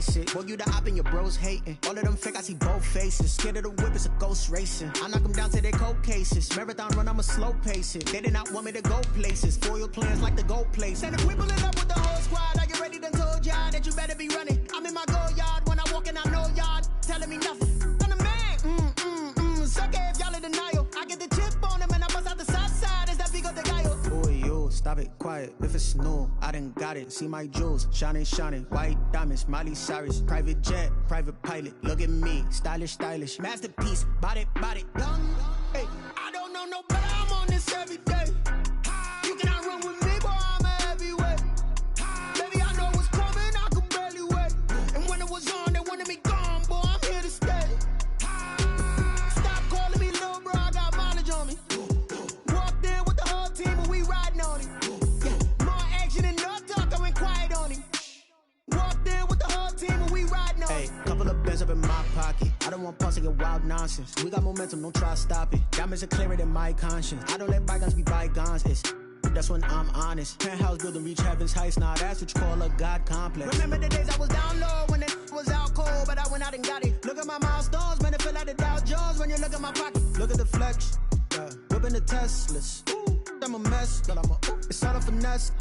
basic. Boy, you the op and your bros hating. All of them fake, I see both faces. Scared of the whip, it's a ghost racing. I knock them down to their cold cases. Marathon run, I'ma slow pace it. They did not want me to go places. Foil plans like the gold place. And if we pulling up with the whole squad, I get ready done told y'all that you better be running. I'm in my go yard when I walk in, I know y'all telling me nothing. I'm the man, sucker if y'all in denial. I get the chip on them and I bust out the south side. Is that Vigo de Gallo? Boy, yo, stop it, quiet. If it's new, I done got it. See my jewels, shining, shining. White diamonds, Miley Cyrus. Private jet, private pilot. Look at me, stylish, stylish. Masterpiece, body, young. Hey, I don't know no better. I'm on this every day. You cannot run with me, boy. I'm a heavyweight. Baby, I know what's coming. I could barely wait. And when it was on, they wanted me gone, boy. I'm here to stay. Stop calling me little bro. I got mileage on me. Walked in with the whole team and we riding on it. Yeah, more action and no talk. I went quiet on him. Walked in with the whole team and we riding on it. Hey, couple of bands up in my pocket. I don't want pause to get wild nonsense. We got momentum, don't try to stop it. Diamonds are clearer than my conscience. I don't let bygones be bygones. That's when I'm honest. Penthouse building, reach heaven's heights. Nah, that's what you call a God complex. Remember the days I was down low when it was out cold, but I went out and got it. Look at my milestones, man, it feel like the Dow Jones when you look at my pocket. Look at the flex, whipping the Teslas. I'm a mess, but it's all a finesse.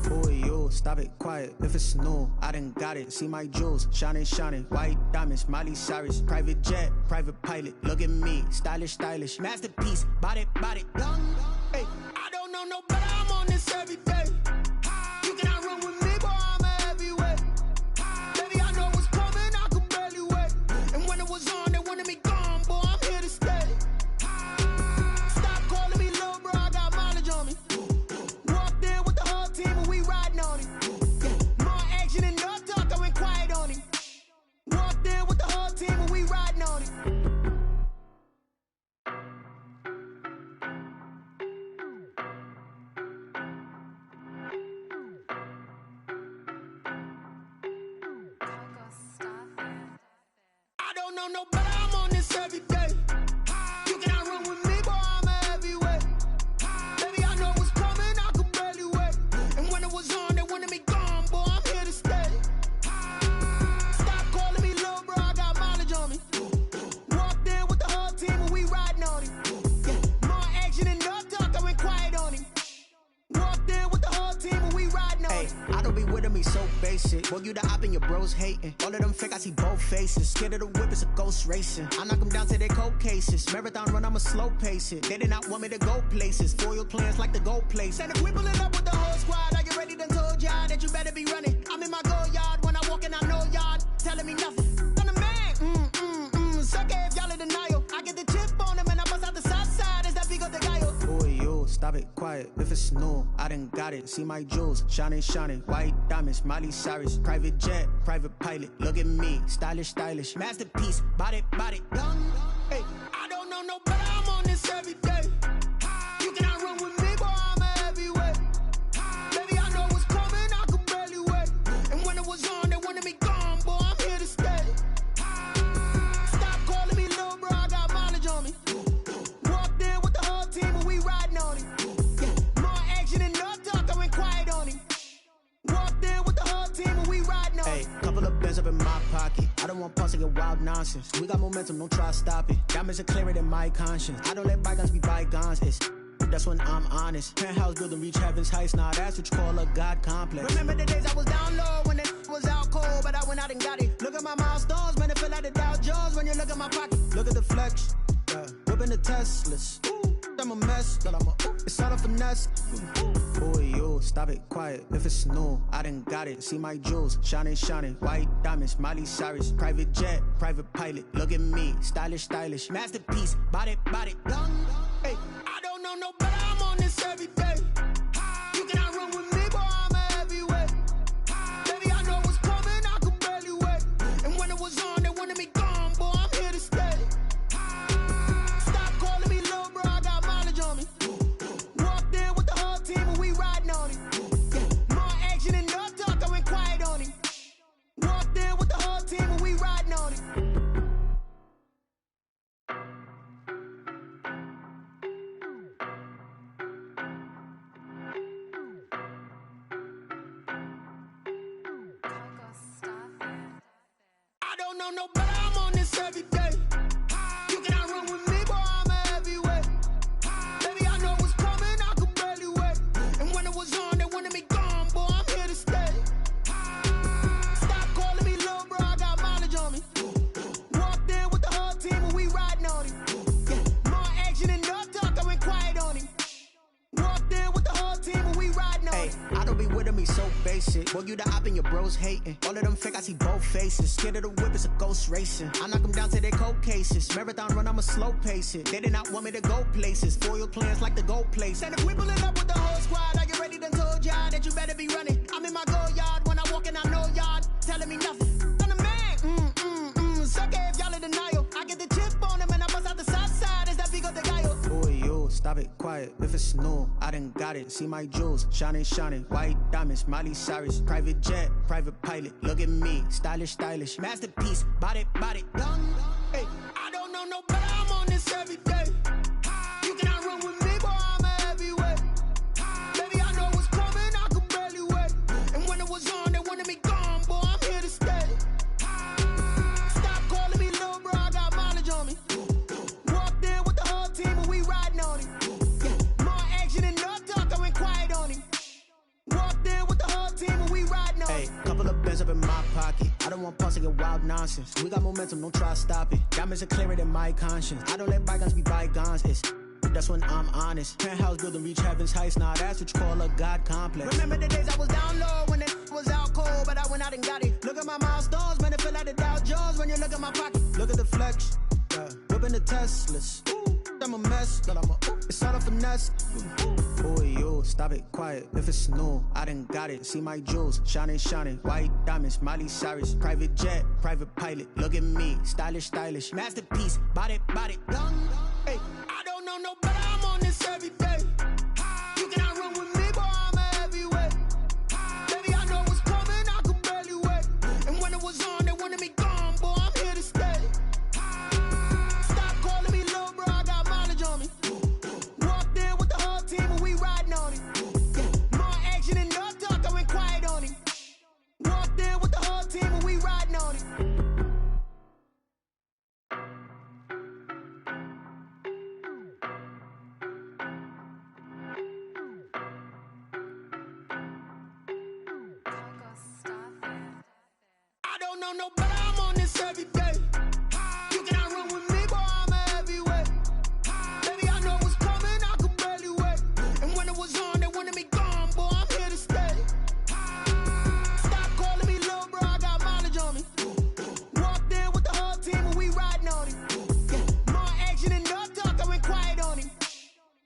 Boy, yo, stop it, quiet. If it's new, I done got it. See my jewels, shining, shining. White diamonds, Miley Cyrus. Private jet, private pilot. Look at me, stylish, stylish. Masterpiece, body, young. Hey, I don't know no better. I'm on this every day. You cannot run with me, boy. I'm a heavyweight. Baby, I know what's coming. I could barely wait. And when it was on, they wanted me gone, boy. I'm here to stay. Stop calling me little bro. I got mileage on me. Walked in with the whole team and we riding on it. Yeah, more action and no talk. I went quiet on him. Walked in with the whole team and we riding on it. I don't know no better. I'm on this every day. You cannot run with me, boy. I'm a heavyweight. Baby, I know what's coming. I could barely wait. And when it was on, they wanted me gone, boy. I'm here to stay. Stop calling me little bro. I got mileage on me. Walked in with the whole team and we riding on it. Yeah, more action and no talk. I went quiet on him. Walked in with the whole team and we riding on it. I don't be with me so basic. Boy, you the op and your bros hating. All of them fake, I see both faces. Scared of the whip, it's a ghost racing. I knock them down to their cold cases. Marathon run, I'ma slow pace it. They did not want me to go places. Foil plans like the gold place. And if we pulling up with the whole squad, I get ready done told y'all that you better be running. I'm in my go yard when I walk in, I know y'all telling me nothing. I'm the man, sucker if y'all in denial. I get the chip on them and I bust out the south side. Is that Vigo de Gallo? Boy, yo, stop it, quiet. If it's new, I done got it. See my jewels, shining, shining. White diamonds, Miley Cyrus. Private jet, private pilot. Look at me, stylish, stylish. Masterpiece, body, young. Hey, I don't know no better. I'm on this every day. You cannot run with me, boy. I'm a heavyweight. Baby, I know what's coming. I could barely wait. And when it was on, they wanted me gone, boy. I'm here to stay. Stop calling me little bro. I got mileage on me. Walked in with the whole team and we riding on it. Yeah, more action and no talk. I went quiet on him. Walked in with the whole team and we riding on it. Hey, couple of bands up in my pocket. I don't want pause to get wild nonsense. We got momentum, don't try to stop it. Diamonds are clearer than my conscience. I don't let bygones be bygones. That's when I'm honest. Penthouse building, reach heaven's heights. Nah, that's what you call a God complex. Remember the days I was down low when it was out cold, but I went out and got it. Look at my milestones, man, it feel like the Dow Jones when you look at my pocket. Look at the flex, whipping the Teslas. I'm a mess, but it's all a finesse. Boy, yo, stop it, quiet. If it's new, I done got it. See my jewels, shining, shining. White diamonds, Miley Cyrus. Private jet, private pilot. Look at me, stylish, stylish. Masterpiece, body, young. Hey, I don't know no better. I'm on this every day. You cannot run with me, boy. I'm a heavyweight. Baby, I know what's coming. I could barely wait. And when it was on, they wanted me gone, boy. I'm here to stay. Stop calling me little bro. I got mileage on me. Walked in with the whole team and we riding on it. Yeah, more action and no talk. I went quiet on him. Walked in with the whole team and we riding on it. don't know no better, I'm on this every day. You cannot run with me, boy, I'm a heavyweight. Baby, I know what's coming, I could barely wait. And when it was on, they wanted me gone, boy, I'm here to stay. Stop calling me little bro, I got mileage on me. Walked in with the whole team and we riding on him. Yeah, more action and no talk, I went quiet on him. Walked in with the whole team and we riding on him. I don't be with me so basic. Boy, you the op and your bros hating. All of them fake, I see both faces. Scared of the whip, it's a ghost racing. I knock them down to their cold cases. Marathon run, I'ma slow pace it. They did not want me to go places. Foil plans like the gold place. And if we pulling up with the whole squad, are you ready? Done told y'all that you better be running. I'm in my go yard when I walk in, I know y'all telling me nothing. I'm the man, suck it if y'all in denial. I get the chip on him and I bust out the south side. Is that Vigo the guy? Boy, you stop it, quiet. If it's new, I done got it. See my jewels, shining, shining. White diamonds, Miley Cyrus. Private jet, private pilot. Look at me, stylish, stylish. Masterpiece, body, done. Hey, I don't know no better, I'm on this every day. You cannot run with me, boy, I'm a heavyweight. Baby, I know what's coming, I could barely wait. And when it was on, they wanted me gone, boy, I'm here to stay. Stop calling me little bro, I got mileage on me. Walked in with the whole team and we riding on him. Yeah, more action and no talk, I went quiet on him. Walked in with the whole team and we riding on him. Couple of bands up in my pocket. I don't want pause to get wild nonsense. We got momentum, don't try to stop it. Diamonds are clearer than my conscience. I don't let bygones be bygones. That's when I'm honest. Penthouse building, reach heaven's heights. Nah, that's what you call a God complex. Remember the days I was down low when it was out cold, but I went out and got it. Look at my milestones, man, it feel like the Dow Jones when you look at my pocket. Look at the flex, whipping the Teslas. I'm a mess, but it's all a finesse. Boy, you stop it, quiet. If it's new, I done got it. See my jewels, shining, shining. White diamonds, Miley Cyrus. Private jet, private pilot. Look at me, stylish, stylish. Masterpiece, body, done. Hey, I don't know no better, I'm on this every day. You cannot run with me, boy, I'm a heavyweight. Baby, I know what's coming, I could barely wait. And when it was on, they wanted me gone, boy, I'm here to stay. Stop calling me little bro, I got mileage on me. Walked in with the whole team and we riding on him. Yeah, more action and no talk, I went quiet on him. Walked in with the whole team and we riding on him. I don't know no better, I'm on this every day. You cannot run with me, boy, I'm a heavyweight. Baby, I know what's coming, I could barely wait. And when it was on, they wanted me gone, boy, I'm here to stay. Stop calling me little bro, I got mileage on me. Walked in with the whole team and we riding on him. Yeah, more action and no talk, I went quiet on him.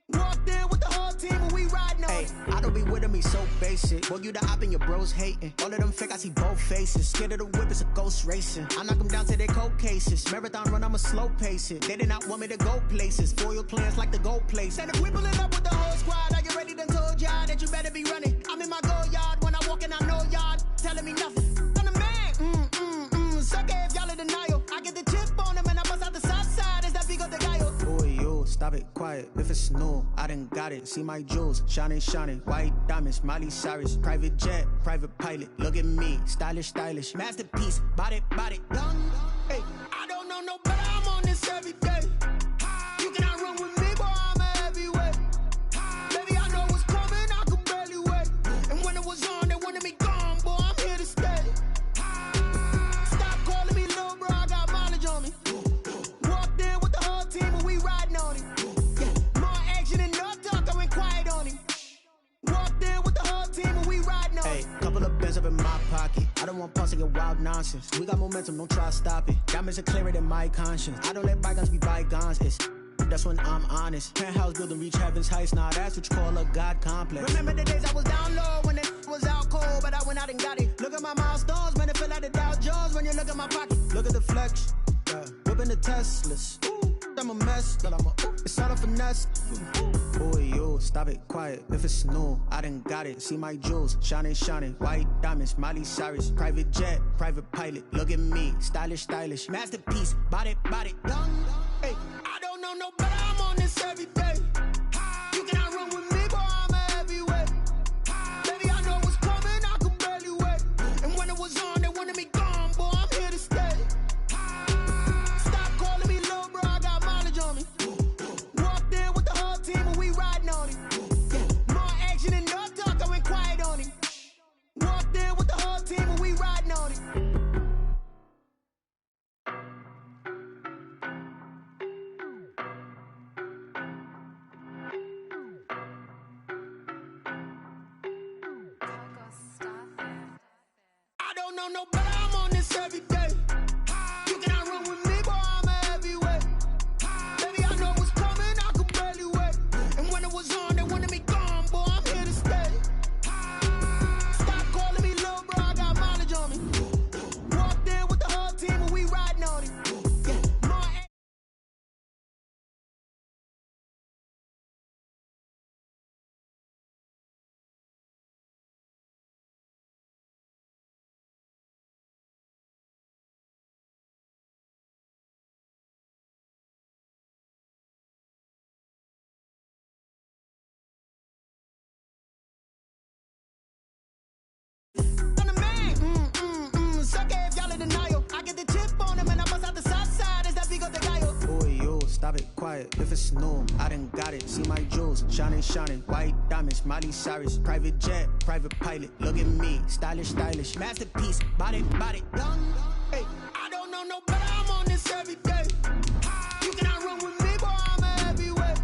Walked in with the whole team and we riding on him. I don't be with me so basic. Boy, you the op and your bros hating. All of them fake, I see both faces. Scared of the whip, it's a ghost racing. I knock them down to their cold cases. Marathon run, I'ma slow pace it. They did not want me to go places. Foil plans like the gold place. And if we pulling up with the whole squad, are you ready? Done told y'all that you better be running. I'm in my go yard when I walk in, I know y'all telling me nothing. I'm the man, suck it if y'all in denial. I get the chip on him and I bust out the south side. Is that Vigo the guy? Boy, you stop it, quiet. If it's new, I done got it. See my jewels, shining, shining. White diamonds, Miley Cyrus. Private jet, private pilot. Look at me, stylish, stylish. Masterpiece, body, done. Hey, I don't know no better, I'm on this every day. You cannot run with me, boy, I'm a heavyweight. Baby, I know what's coming, I could barely wait. And when it was on, they wanted me gone, boy, I'm here to stay. Stop calling me little bro, I got mileage on me. Walked in with the whole team and we riding on him. Yeah, more action and no talk, I went quiet on him. Walked in with the whole team and we riding on him. Couple of bands up in my pocket. I don't want pause to get wild nonsense. We got momentum, don't try to stop it. Diamonds are clearer than my conscience. I don't let bygones be bygones. That's when I'm honest. Penthouse building, reach heaven's heights. Nah, that's what you call a God complex. Remember the days I was down low when it was out cold, but I went out and got it. Look at my milestones, man, it feel like the Dow Jones when you look at my pocket. Look at the flex, whipping the Teslas. I'm a mess, but it's all a finesse. Boy, you stop it, quiet. If it's new, I done got it. See my jewels, shining, shining. White diamonds, Miley Cyrus. Private jet, private pilot. Look at me, stylish, stylish. Masterpiece, body, done. Hey, I don't know no better, I'm on this every day. You cannot run with me, boy, I'm a heavyweight. Baby, I know what's coming, I could barely wait. And when it was on, they wanted me gone, boy, I'm here to stay. know no better, I'm on this every day. You cannot run with me, boy, I'm a heavyweight. Baby, I know what's coming, I could barely wait. And when it was on, they wanted me gone, boy, I'm here to stay. Stop calling me little bro, I got mileage on me. Walked in with the whole team and we riding on it. Stop it, quiet, if it's new, I done got it. See my jewels, shining, shining, white diamonds, Miley Cyrus, private jet, private pilot. Look at me, stylish, stylish, masterpiece, body, young. Hey, I don't know no better, I'm on this every day. You cannot run with me, boy, I'm a heavyweight.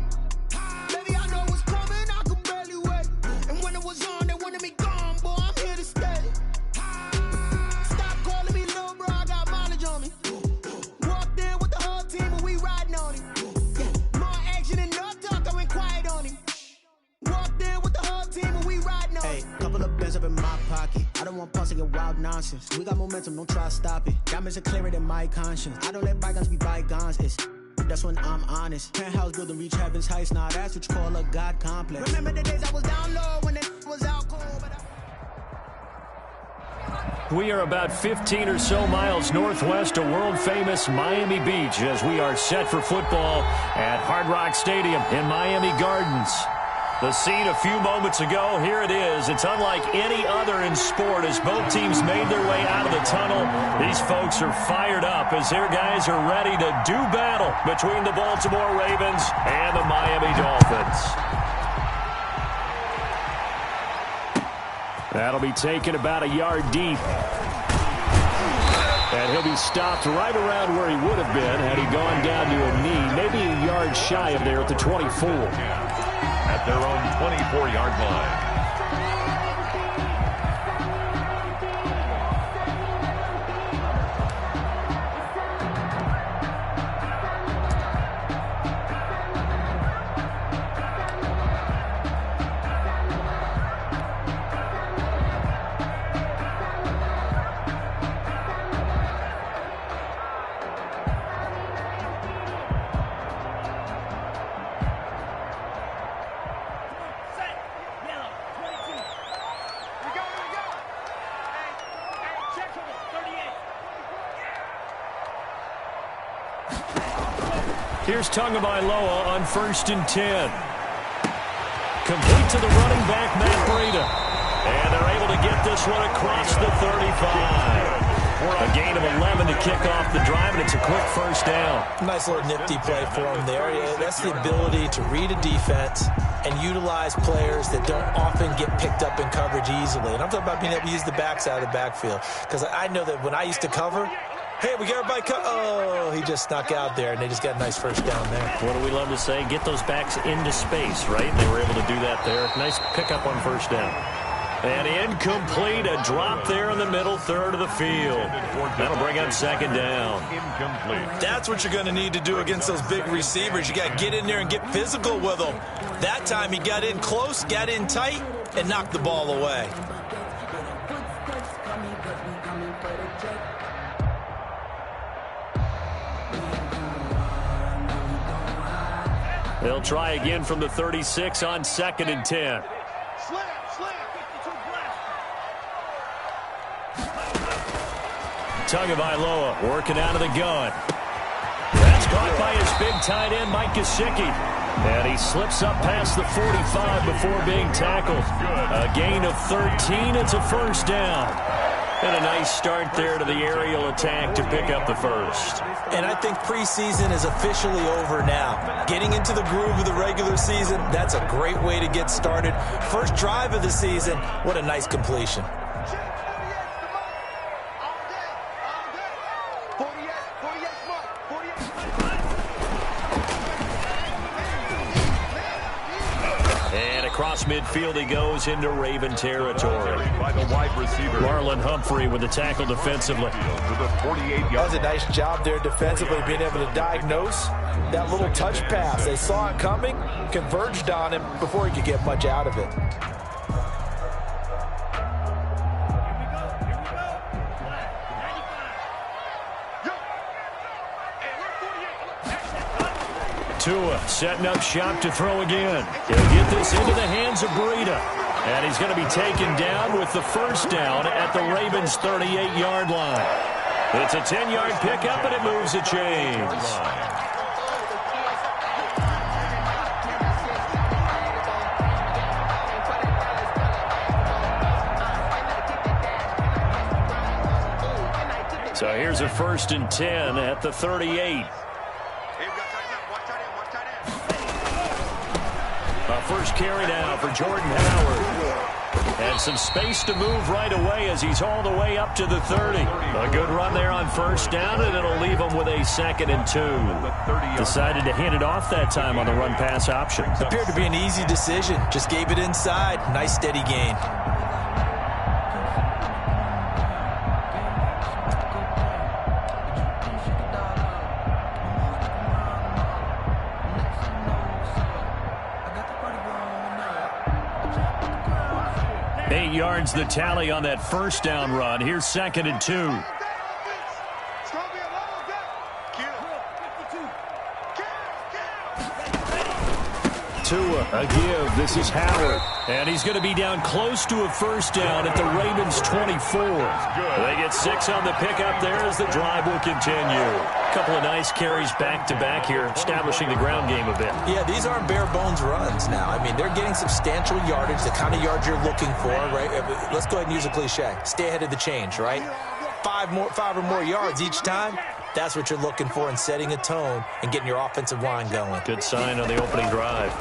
Baby, I know what's coming, I could barely wait. And when it was on, they wanted me gone, boy, I'm here to stay. Stop calling me little bro, I got mileage on me. Walked in with the whole team and we riding on it. Hey, couple of bands up in my pocket. I don't want pulse to get wild nonsense. We got momentum, don't try to stop it. Diamonds are clearer than my conscience. I don't let bygones be bygones. That's when I'm honest. Penthouse building reach heaven's heights. Now that's what you call a God complex. Remember the days I was down low when it was out cold, but We are about 15 or so miles northwest of world-famous Miami Beach as we are set for football at Hard Rock Stadium in Miami Gardens. The scene a few moments ago, here it is. It's unlike any other in sport as both teams made their way out of the tunnel. These folks are fired up as their guys are ready to do battle between the Baltimore Ravens and the Miami Dolphins. That'll be taken about a yard deep. And he'll be stopped right around where he would have been had he gone down to a knee, maybe a yard shy of there at the 24. At their own 24-yard line. Here's Tagovailoa on 1st and 10. Complete to the running back, Matt Breida. And they're able to get this one across the 35. A gain of 11 to kick off the drive, and it's a quick first down. Nice little nifty play for him there. That's the ability to read a defense and utilize players that don't often get picked up in coverage easily. And I'm talking about being able to use the backside of the backfield. Because I know that when I used to cover, hey, we got everybody oh, he just snuck out there, and they just got a nice first down there. What do we love to say? Get those backs into space, right? They were able to do that there. Nice pickup on first down. And incomplete, a drop there in the middle third of the field. That'll bring up second down. Incomplete. That's what you're going to need to do against those big receivers. You got to get in there and get physical with them. That time he got in close, got in tight, and knocked the ball away. They'll try again from the 36 on 2nd and 10. Tagovailoa working out of the gun. That's caught by his big tight end, Mike Gesicki. And he slips up past the 45 before being tackled. A gain of 13. It's a first down. And a nice start there to the aerial attack to pick up the first. And I think preseason is officially over now. Getting into the groove of the regular season, that's a great way to get started. First drive of the season, what a nice completion. midfield he goes into Raven territory. By the wide receiver. Marlon Humphrey with the tackle defensively. That was a nice job there defensively, being able to diagnose that little touch pass. They saw it coming, converged on him before he could get much out of it. Tua setting up shop to throw again. He'll get this into the hands of Breida. And he's going to be taken down with the first down at the Ravens' 38-yard line. It's a 10-yard pickup, and it moves the chains. So here's a 1st and 10 at the 38. First carry now for Jordan Howard. And some space to move right away as he's all the way up to the 30. A good run there on first down, and it'll leave him with a 2nd and 2. Decided to hand it off that time on the run-pass option. Appeared to be an easy decision. Just gave it inside. Nice steady gain. Yards the tally on that first down run. Here's 2nd and 2. Tua, a give. This is Howard. And he's going to be down close to a first down at the Ravens' 24. They get 6 on the pickup there as the drive will continue. A couple of nice carries back-to-back here, establishing the ground game a bit. Yeah, these aren't bare-bones runs now. I mean, they're getting substantial yardage, the kind of yards you're looking for, right? Let's go ahead and use a cliche. Stay ahead of the change, right? 5 or more yards each time. That's what you're looking for in setting a tone and getting your offensive line going. Good sign on the opening drive.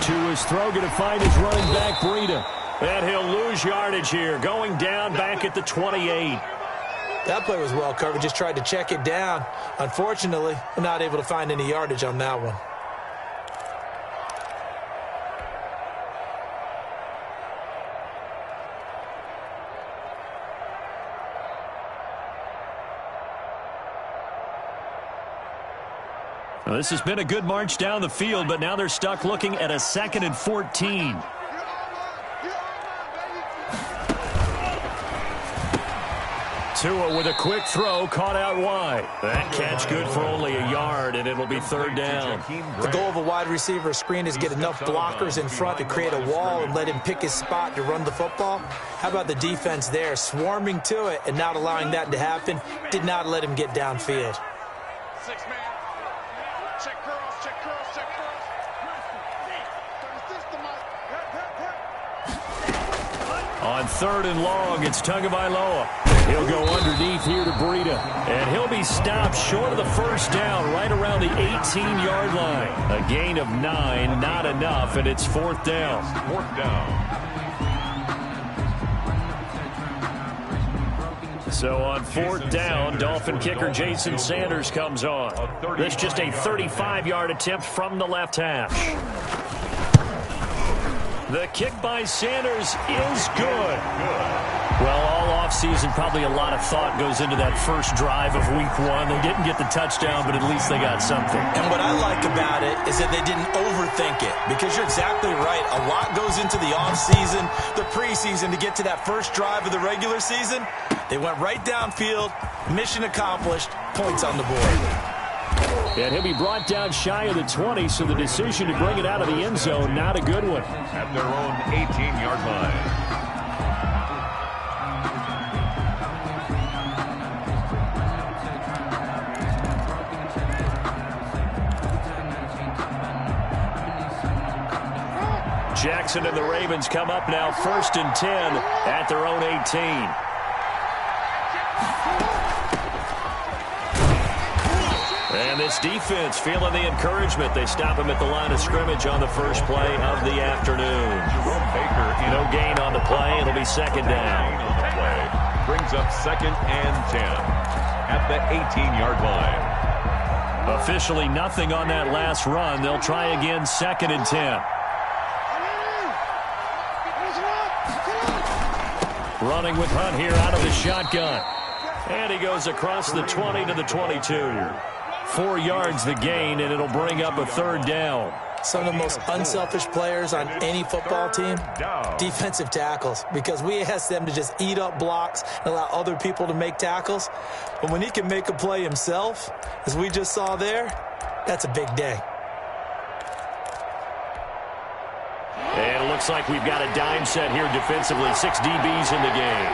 Tua's throw going to find his running back, Breida. And he'll lose yardage here, going down back at the 28. That play was well covered, just tried to check it down. Unfortunately, not able to find any yardage on that one. Well, this has been a good march down the field, but now they're stuck looking at a 2nd and 14. Tua with a quick throw, caught out wide. That catch good for only a yard, and it'll be 3rd down. The goal of a wide receiver screen is get enough blockers in front to create a wall and let him pick his spot to run the football. How about the defense there, swarming to it and not allowing that to happen? Did not let him get downfield. 6-man. Check girls, check girls, check girls. On 3rd and long, it's Tagovailoa. He'll go underneath here to Breida. And he'll be stopped short of the first down, right around the 18-yard line. A gain of 9, not enough, and it's 4th down. 4th down. So on 4th down, Dolphin kicker Jason Sanders comes on. This just a 35-yard attempt from the left hash. The kick by Sanders is good. Well, all offseason, probably a lot of thought goes into that first drive of week 1. They didn't get the touchdown, but at least they got something. And what I like about it is that they didn't overthink it, because you're exactly right. A lot goes into the offseason, the preseason to get to that first drive of the regular season. They went right downfield, mission accomplished, points on the board. And he'll be brought down shy of the 20, so the decision to bring it out of the end zone, not a good one. At their own 18-yard line. Jackson and the Ravens come up now 1st and 10 at their own 18. And this defense feeling the encouragement. They stop him at the line of scrimmage on the first play of the afternoon. No gain on the play. It'll be 2nd down. On the play brings up 2nd and 10 at the 18-yard line. Officially nothing on that last run. They'll try again, 2nd and 10. Running with Hunt here out of the shotgun. And he goes across the 20 to the 22. 4 yards the gain, and it'll bring up a 3rd down. Some of the most unselfish players on any football team, defensive tackles, because we ask them to just eat up blocks and allow other people to make tackles. But when he can make a play himself, as we just saw there, that's a big day. And it looks like we've got a dime set here defensively. 6 DBs in the game.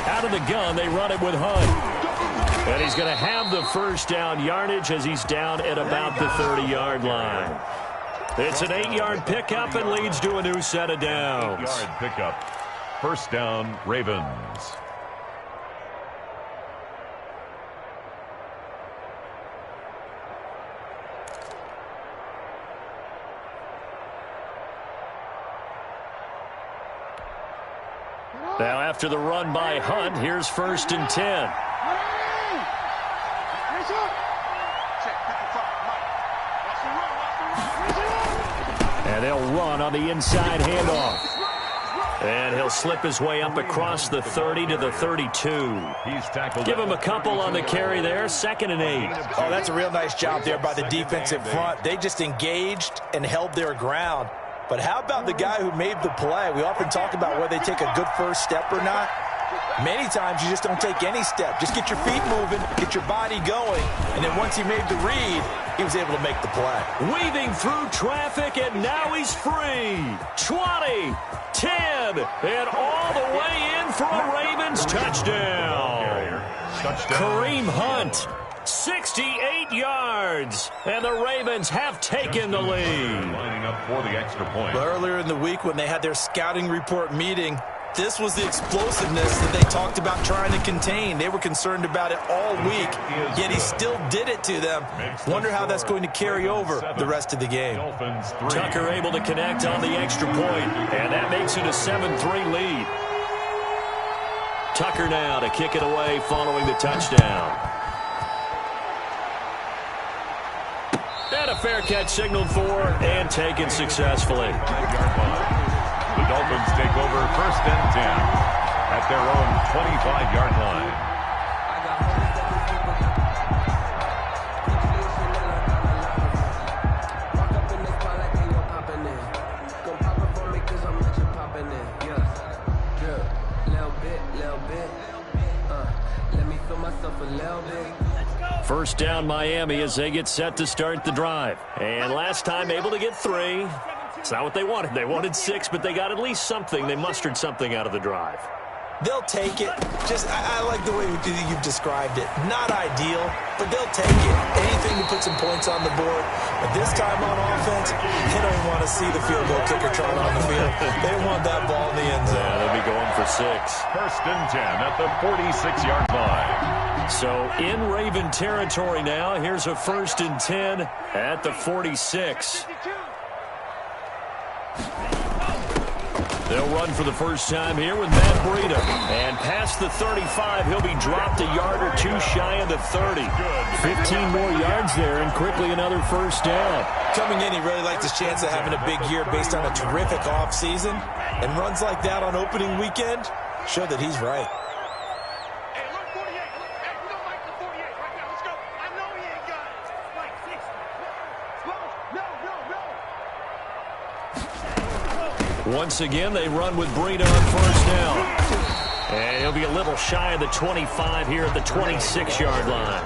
Out of the gun, they run it with Hunt. And he's going to have the 1st down yardage as he's down at about the 30-yard line. It's an 8-yard pickup and leads to a new set of downs. 8-yard pickup. 1st down, Ravens. Now after the run by Hunt, here's 1st and 10. And they'll run on the inside handoff. And he'll slip his way up across the 30 to the 32. He's tackled. Give him a couple on the carry there. 2nd and 8. Oh, that's a real nice job there by the defensive front. They just engaged and held their ground. But how about the guy who made the play? We often talk about whether they take a good first step or not. Many times you just don't take any step. Just get your feet moving, get your body going, and then once he made the read, he was able to make the play. Weaving through traffic, and now he's free. 20, 10, and all the way in for a Ravens touchdown. Kareem Hunt, 68 yards, and the Ravens have taken the lead. Lining up for the extra point. Earlier in the week when they had their scouting report meeting, this was the explosiveness that they talked about trying to contain. They were concerned about it all week, yet he still did it to them. Wonder how that's going to carry over the rest of the game. Tucker able to connect on the extra point, and that makes it a 7-3 lead. Tucker now to kick it away following the touchdown. And a fair catch signaled for and taken successfully. The Dolphins take over 1st and 10 at their own 25-yard line. First down Miami as they get set to start the drive. And last time able to get 3. It's not what they wanted. They wanted 6, but they got at least something. They mustered something out of the drive. They'll take it. I like the way you've described it. Not ideal, but they'll take it. Anything to put some points on the board. But this time on offense, they don't want to see the field goal kicker trying on the field. They want that ball in the end zone. Yeah, they'll be going for 6. 1st and 10 at the 46-yard line. So in Raven territory now. Here's a 1st and 10 at the 46. They'll run for the first time here with Matt Breida. And past the 35, he'll be dropped a yard or 2 shy of the 30. 15 more yards there, and quickly another 1st down. Coming in, he really liked his chance of having a big year based on a terrific offseason. And runs like that on opening weekend show that he's right. Once again, they run with Breida on 1st down. And he'll be a little shy of the 25 here at the 26-yard line.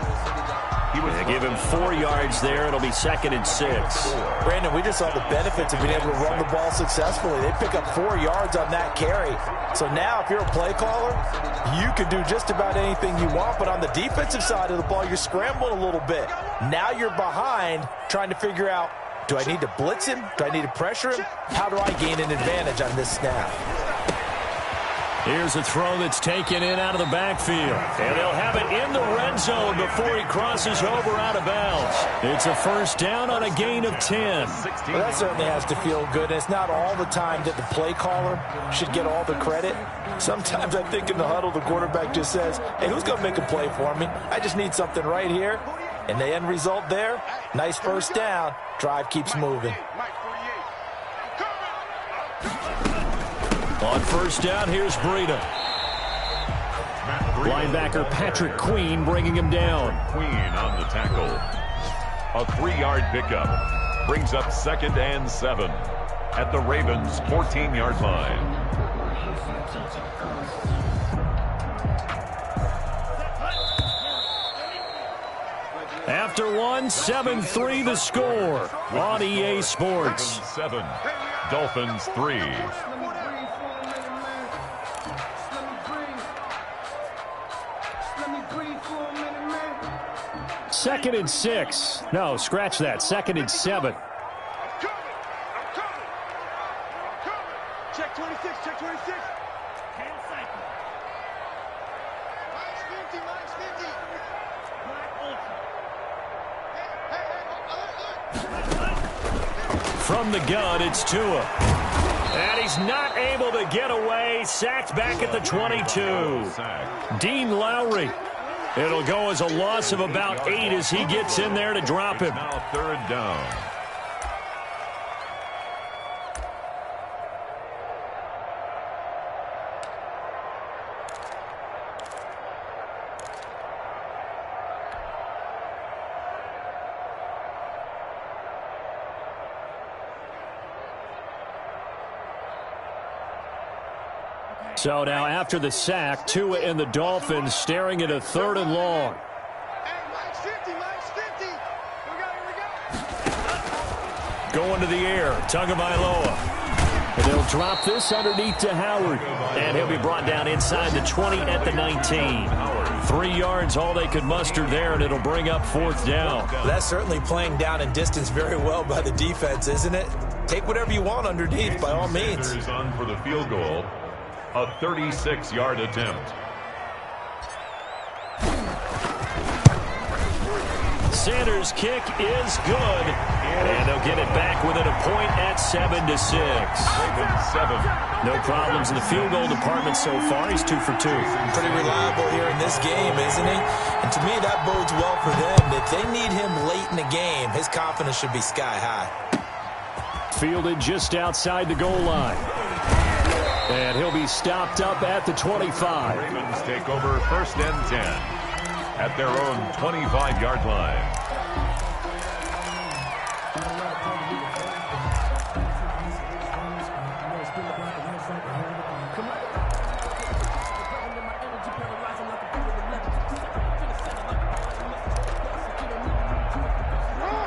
They give him 4 yards there. It'll be 2nd and 6. Brandon, we just saw the benefits of being able to run the ball successfully. They pick up 4 yards on that carry. So now if you're a play caller, you can do just about anything you want. But on the defensive side of the ball, you're scrambling a little bit. Now you're behind trying to figure out, do I need to blitz him? Do I need to pressure him? How do I gain an advantage on this snap? Here's a throw that's taken in out of the backfield. And they'll have it in the red zone before he crosses over out of bounds. It's a first down on a gain of 10. Well, that certainly has to feel good. It's not all the time that the play caller should get all the credit. Sometimes I think in the huddle, the quarterback just says, hey, who's going to make a play for me? I just need something right here. And the end result there, nice first down. Drive keeps moving. On first down, here's Breida. Linebacker Patrick Queen bringing him down. Queen on the tackle. A 3-yard pickup brings up 2nd and 7 at the Ravens' 14-yard line. After one, 7-3 the score on EA Sports. 7, Dolphins 3. Second and 6. No, scratch that. 2nd and 7. Check 26, check 26. Hand cycle. Minus 50. From the gun, it's Tua. And he's not able to get away. Sacked back at the 22. Dean Lowry. It'll go as a loss of about 8 as he gets in there to drop him. Now 3rd down. So now after the sack, Tua and the Dolphins staring at a 3rd and long. Going to the air, Tagovailoa. And they'll drop this underneath to Howard. And he'll be brought down inside the 20 at the 19. 3 yards, all they could muster there, and it'll bring up 4th down. That's certainly playing down in distance very well by the defense, isn't it? Take whatever you want underneath, by all means. Is on for the field goal. A 36-yard attempt. Sanders' kick is good. And they'll get it back within a point at 7-6. 7. No problems in the field goal department so far. He's 2 for 2. Pretty reliable here in this game, isn't he? And to me, that bodes well for them. If they need him late in the game, his confidence should be sky high. Fielded just outside the goal line. And he'll be stopped up at the 25. Ravens take over 1st and 10 at their own 25-yard line.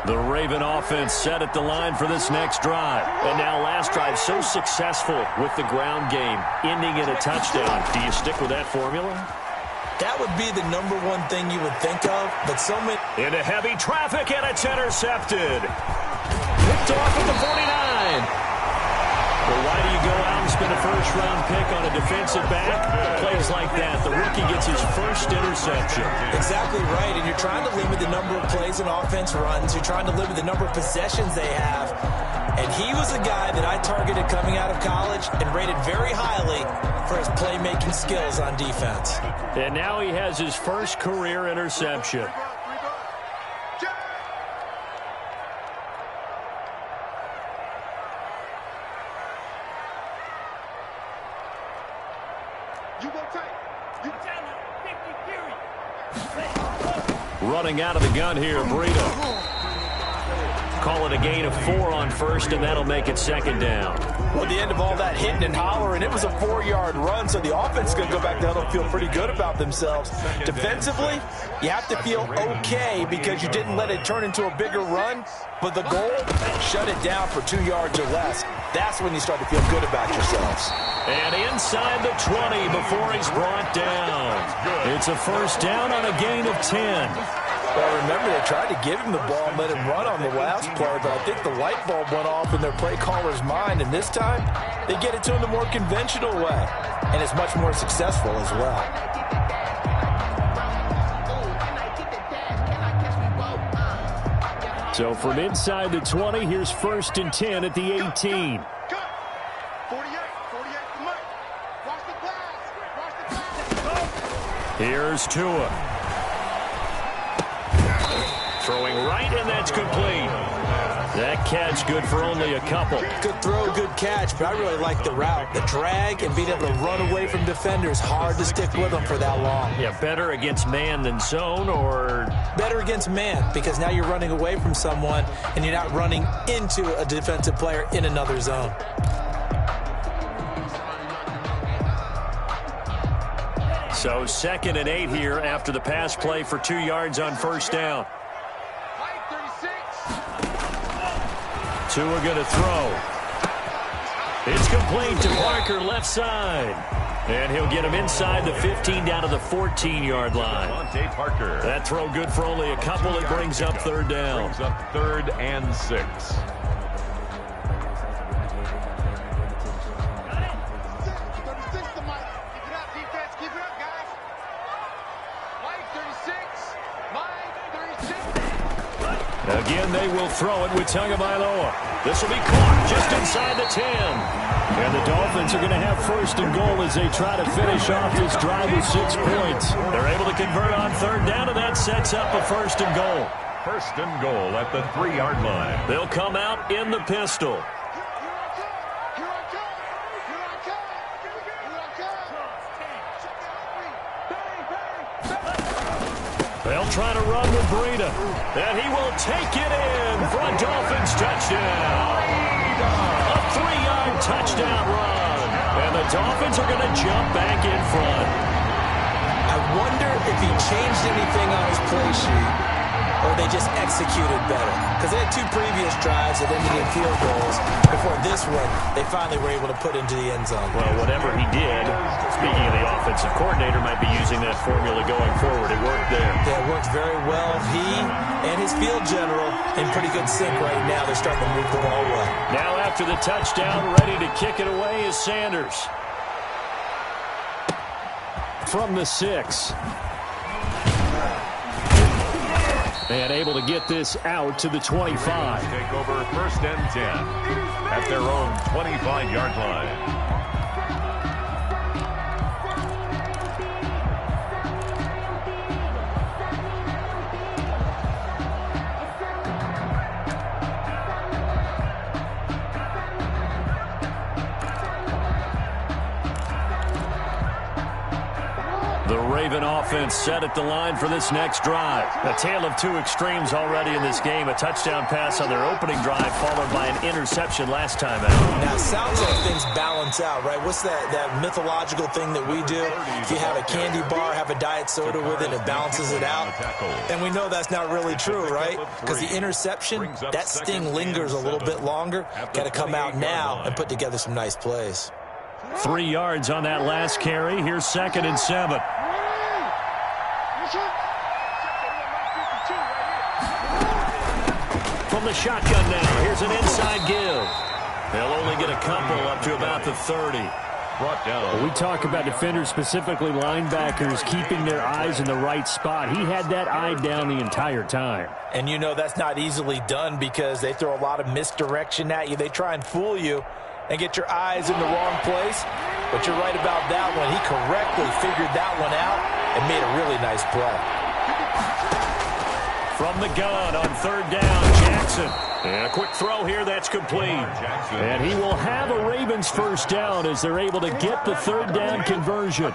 The Raven offense set at the line for this next drive. And now last drive so successful with the ground game, ending in a touchdown. Do you stick with that formula? That would be the #1 thing you would think of, but so many... Into heavy traffic, and it's intercepted. Picked off at the 49. Well, why do you go out and spend a first-round pick on a defensive back? Plays like that, the rookie gets his first interception. Exactly right, and you're trying to limit the number of plays an offense runs. You're trying to limit the number of possessions they have. And he was a guy that I targeted coming out of college and rated very highly for his playmaking skills on defense. And now he has his first career interception. Running out of the gun here, Breida. Call it a gain of 4 on first, and that'll make it 2nd down. Well, at the end of all that hitting and hollering, it was a 4-yard run, so the offense is going to go back down and feel pretty good about themselves. Defensively, you have to feel okay because you didn't let it turn into a bigger run, but the goal, shut it down for 2 yards or less. That's when you start to feel good about yourselves. And inside the 20 before he's brought down. It's a first down on a gain of 10. Well, remember, they tried to give him the ball and let him run on the last play, but I think the light bulb went off in their play caller's mind, and this time they get it to him the more conventional way, and it's much more successful as well. So from inside the 20, here's 1st and 10 at the 18. Here's Tua. Throwing right, and that's complete. That catch good for only a couple. Good throw, good catch, but I really like the route. The drag and being able to run away from defenders. Hard to stick with them for that long. Yeah, better against man than zone, or? Better against man, because now you're running away from someone and you're not running into a defensive player in another zone. So 2nd and 8 here after the pass play for 2 yards on 1st down. Tua going to throw. It's complete to Parker, left side. And he'll get him inside the 15 down to the 14-yard line. Parker. That throw good for only a couple. It brings up 3rd down. Brings up 3rd and 6. Again, they will throw it with Tagovailoa. This will be caught just inside the 10. And the Dolphins are going to have 1st and goal as they try to finish off this drive with 6 points. They're able to convert on 3rd down, and that sets up a 1st and goal. 1st and goal at the 3-yard line. They'll come out in the pistol. They'll try to run with Breida. And he will take it in for a Dolphins touchdown. A 3-yard touchdown run. And the Dolphins are going to jump back in front. I wonder if he changed anything on his play sheet or they just executed better. Because they had 2 previous drives that ended in field goals. Before this one, they finally were able to put into the end zone. Well, whatever he did, speaking of the offensive coordinator, might be using that formula going forward. It worked there. Yeah, it worked very well. He and his field general in pretty good sync right now. They're starting to move the ball well. Now after the touchdown, ready to kick it away is Sanders. From the 6. And able to get this out to the 25. Take over 1st and 10 at their own 25-yard line. The Raven offense set at the line for this next drive. A tale of 2 extremes already in this game. A touchdown pass on their opening drive followed by an interception last time out. Now, it sounds like things balance out, right? What's that mythological thing that we do? If you have a candy bar, have a diet soda with it, it balances it out. And we know that's not really true, right? Because the interception, that sting lingers a little bit longer. Got to come out now and put together some nice plays. 3 yards on that last carry. Here's 2nd and 7. From the shotgun now, here's an inside give. They'll only get a couple up to about the 30. Brought down. When we talk about defenders, specifically linebackers, keeping their eyes in the right spot. He had that eye down the entire time. And you know that's not easily done because they throw a lot of misdirection at you. They try and fool you and get your eyes in the wrong place. But you're right about that one. He correctly figured that one out and made a really nice play. From the gun on 3rd down, Jackson. And a quick throw here, that's complete. And he will have a Ravens 1st down as they're able to get the 3rd down conversion.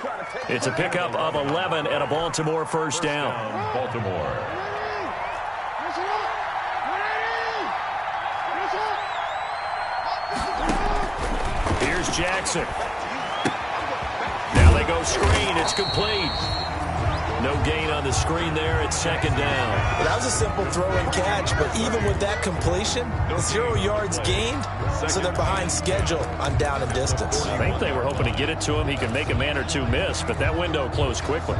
It's a pickup of 11 and a Baltimore 1st down. Baltimore. Here's Jackson. Now they go screen. It's complete. No gain on the screen there. It's 2nd down. Well, that was a simple throw and catch, but even with that completion, 0 yards gained, so they're behind schedule on down and distance. I think they were hoping to get it to him. He could make a man or 2 miss, but that window closed quickly.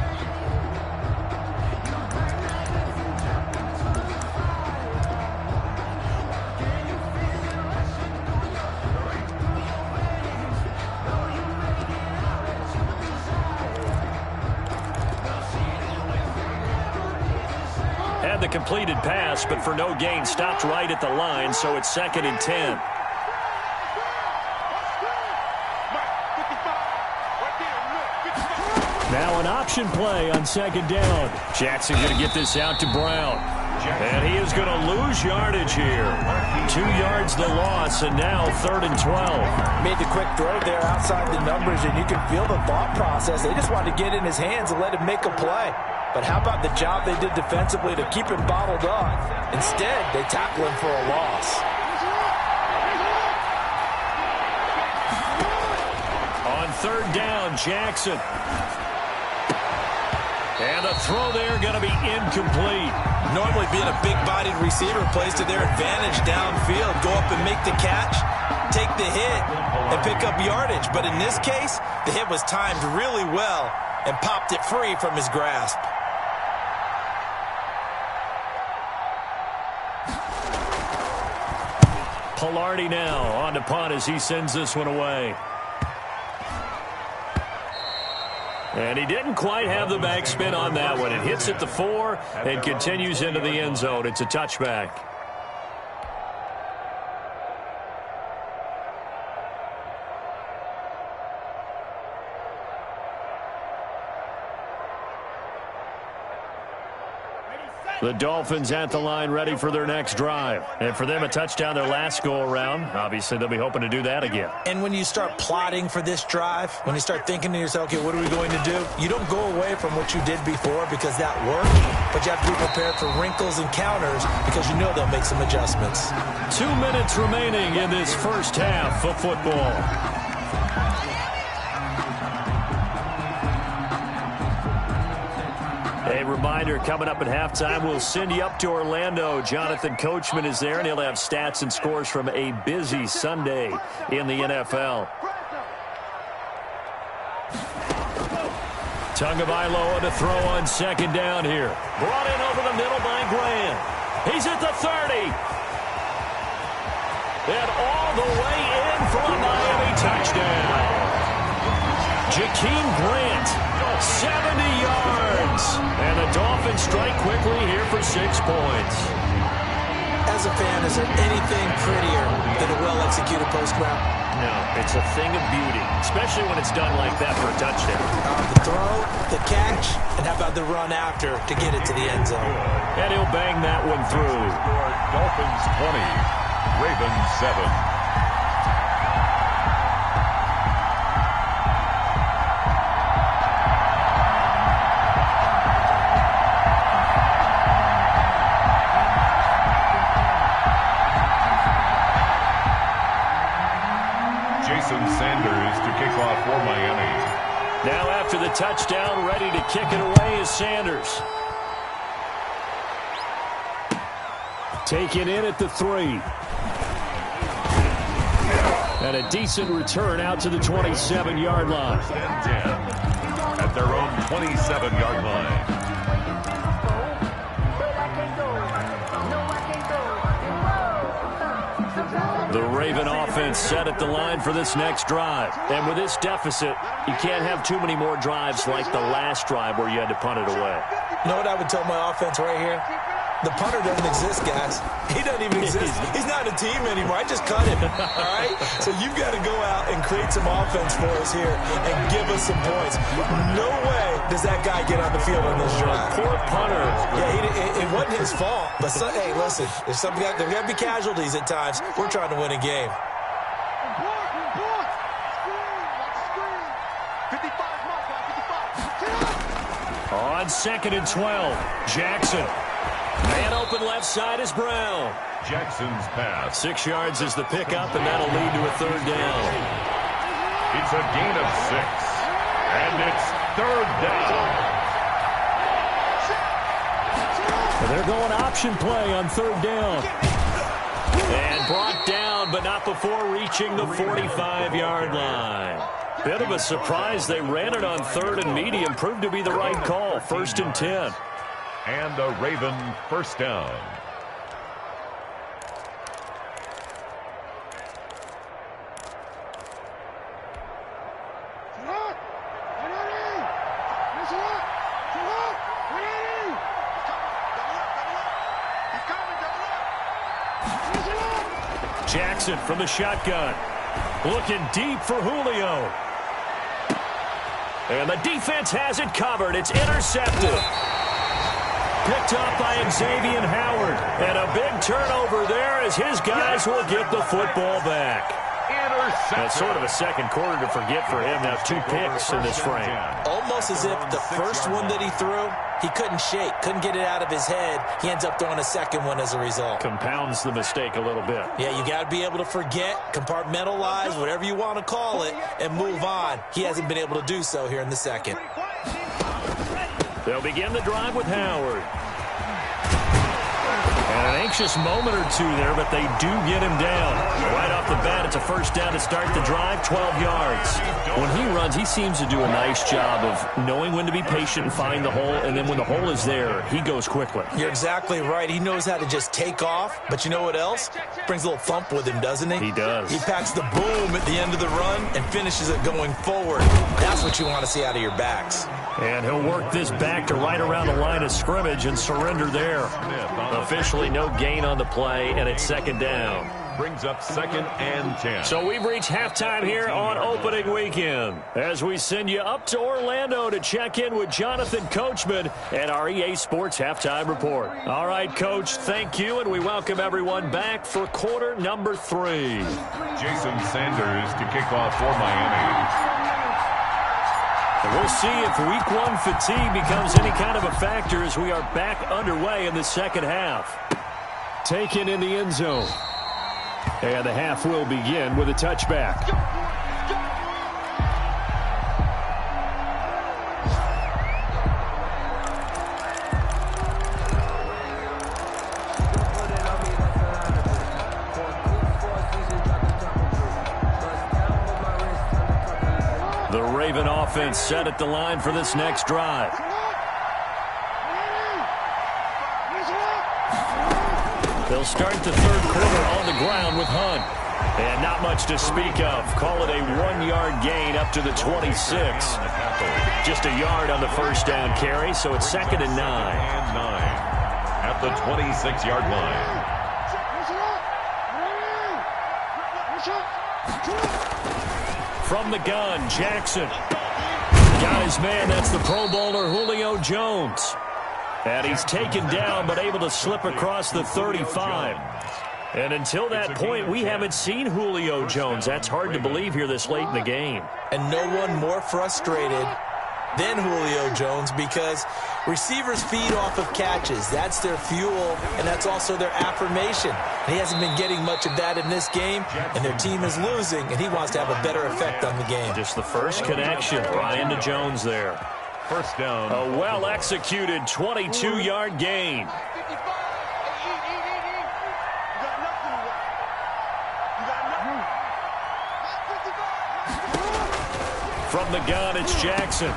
completed pass, but for no gain, stopped right at the line, so it's 2nd and 10. Now an option play on 2nd down. Jackson going to get this out to Brown. And he is going to lose yardage here. 2 yards the loss, and now 3rd and 12. Made the quick throw there outside the numbers, and you can feel the thought process. They just wanted to get in his hands and let him make a play. But how about the job they did defensively to keep him bottled up? Instead, they tackle him for a loss. On 3rd down, Jackson. And the throw there going to be incomplete. Normally being a big-bodied receiver plays to their advantage downfield. Go up and make the catch, take the hit, and pick up yardage. But in this case, the hit was timed really well and popped it free from his grasp. Pilardi now on to punt as he sends this one away. And he didn't quite have the backspin on that one. It hits at the 4 and continues into the end zone. It's a touchback. The Dolphins at the line ready for their next drive. And for them, a touchdown their last go-around. Obviously, they'll be hoping to do that again. And when you start plotting for this drive, when you start thinking to yourself, okay, what are we going to do? You don't go away from what you did before because that worked, but you have to be prepared for wrinkles and counters because you know they'll make some adjustments. 2 minutes remaining in this first half of football. A reminder, coming up at halftime, we'll send you up to Orlando. Jonathan Coachman is there, and he'll have stats and scores from a busy Sunday in the NFL. Tagovailoa to throw on 2nd down here. Brought in over the middle by Graham. He's at the 30. And all the way in for a Miami touchdown. Jakeem Grant, 70 yards. And the Dolphins strike quickly here for 6 points. As a fan, is there anything prettier than a well-executed post route? No, it's a thing of beauty, especially when it's done like that for a touchdown. The throw, the catch, and how about the run after to get it to the end zone? And he'll bang that one through. Dolphins 20, Ravens 7. Sanders to kick off for Miami. Now after the touchdown, ready to kick it away is Sanders. Taken in at the 3. And a decent return out to the 27-yard line. 10 at their own 27-yard line. The Raven offense set at the line for this next drive. And with this deficit, you can't have too many more drives like the last drive where you had to punt it away. You know what I would tell my offense right here? The punter doesn't exist, guys. He doesn't even exist. He's not a team anymore. I just cut him, all right? So you've got to go out and create some offense for us here and give us some points. No way does that guy get on the field on this drive. Poor punter. Yeah, it wasn't his fault. But, hey, listen, there's got to be casualties at times. We're trying to win a game. On 2nd and 12, Jackson. Man open left side is Brown. Jackson's pass. 6 yards is the pickup, and that'll lead to a 3rd down. It's a gain of 6. And it's 3rd down. They're going option play on 3rd down. And brought down, but not before reaching the 45-yard line. Bit of a surprise. They ran it on 3rd and medium. Proved to be the right call. 1st and 10. And a Raven first down. Jackson from the shotgun. Looking deep for Julio. And the defense has it covered. It's intercepted. Picked up by Xavier Howard. And a big turnover there as his guys will get the football back. That's sort of a second quarter to forget for him. Now 2 picks in this frame. Almost as if the first one that he threw, he couldn't shake, couldn't get it out of his head. He ends up throwing a second one as a result. Compounds the mistake a little bit. Yeah, you got to be able to forget, compartmentalize, whatever you want to call it, and move on. He hasn't been able to do so here in the second. They'll begin the drive with Howard. And an anxious moment or two there, but they do get him down. Right off the bat, it's a first down to start the drive, 12 yards. When he runs, he seems to do a nice job of knowing when to be patient and find the hole, and then when the hole is there, he goes quickly. You're exactly right. He knows how to just take off, but you know what else? Brings a little thump with him, doesn't he? He does. He packs the boom at the end of the run and finishes it going forward. That's what you want to see out of your backs. And he'll work this back to right around the line of scrimmage and surrender there. Officially no gain on the play, and it's second down. Brings up 2nd and 10. So we've reached halftime here on opening weekend as we send you up to Orlando to check in with Jonathan Coachman and our EA Sports Halftime Report. All right, Coach, thank you, and we welcome everyone back for quarter number 3. Jason Sanders to kick off for Miami. And we'll see if week 1 fatigue becomes any kind of a factor as we are back underway in the second half. Taken in the end zone. And the half will begin with a touchback. The Raven offense set at the line for this next drive. They'll start the third quarter on the ground with Hunt. And not much to speak of. Call it a 1-yard gain up to the 26. Just a yard on the first down carry, so it's 2nd and 9. At the 26-yard line. From the gun, Jackson. Got his man, that's the Pro Bowler Julio Jones. And he's taken down, but able to slip across the 35. And until that point, we haven't seen Julio Jones. That's hard to believe here this late in the game. And no one more frustrated than Julio Jones because receivers feed off of catches. That's their fuel, and that's also their affirmation. And he hasn't been getting much of that in this game, and their team is losing, and he wants to have a better effect on the game. Just the first connection, Ryan to Jones there. First down. A well-executed 22-yard gain. From the gun, it's Jackson.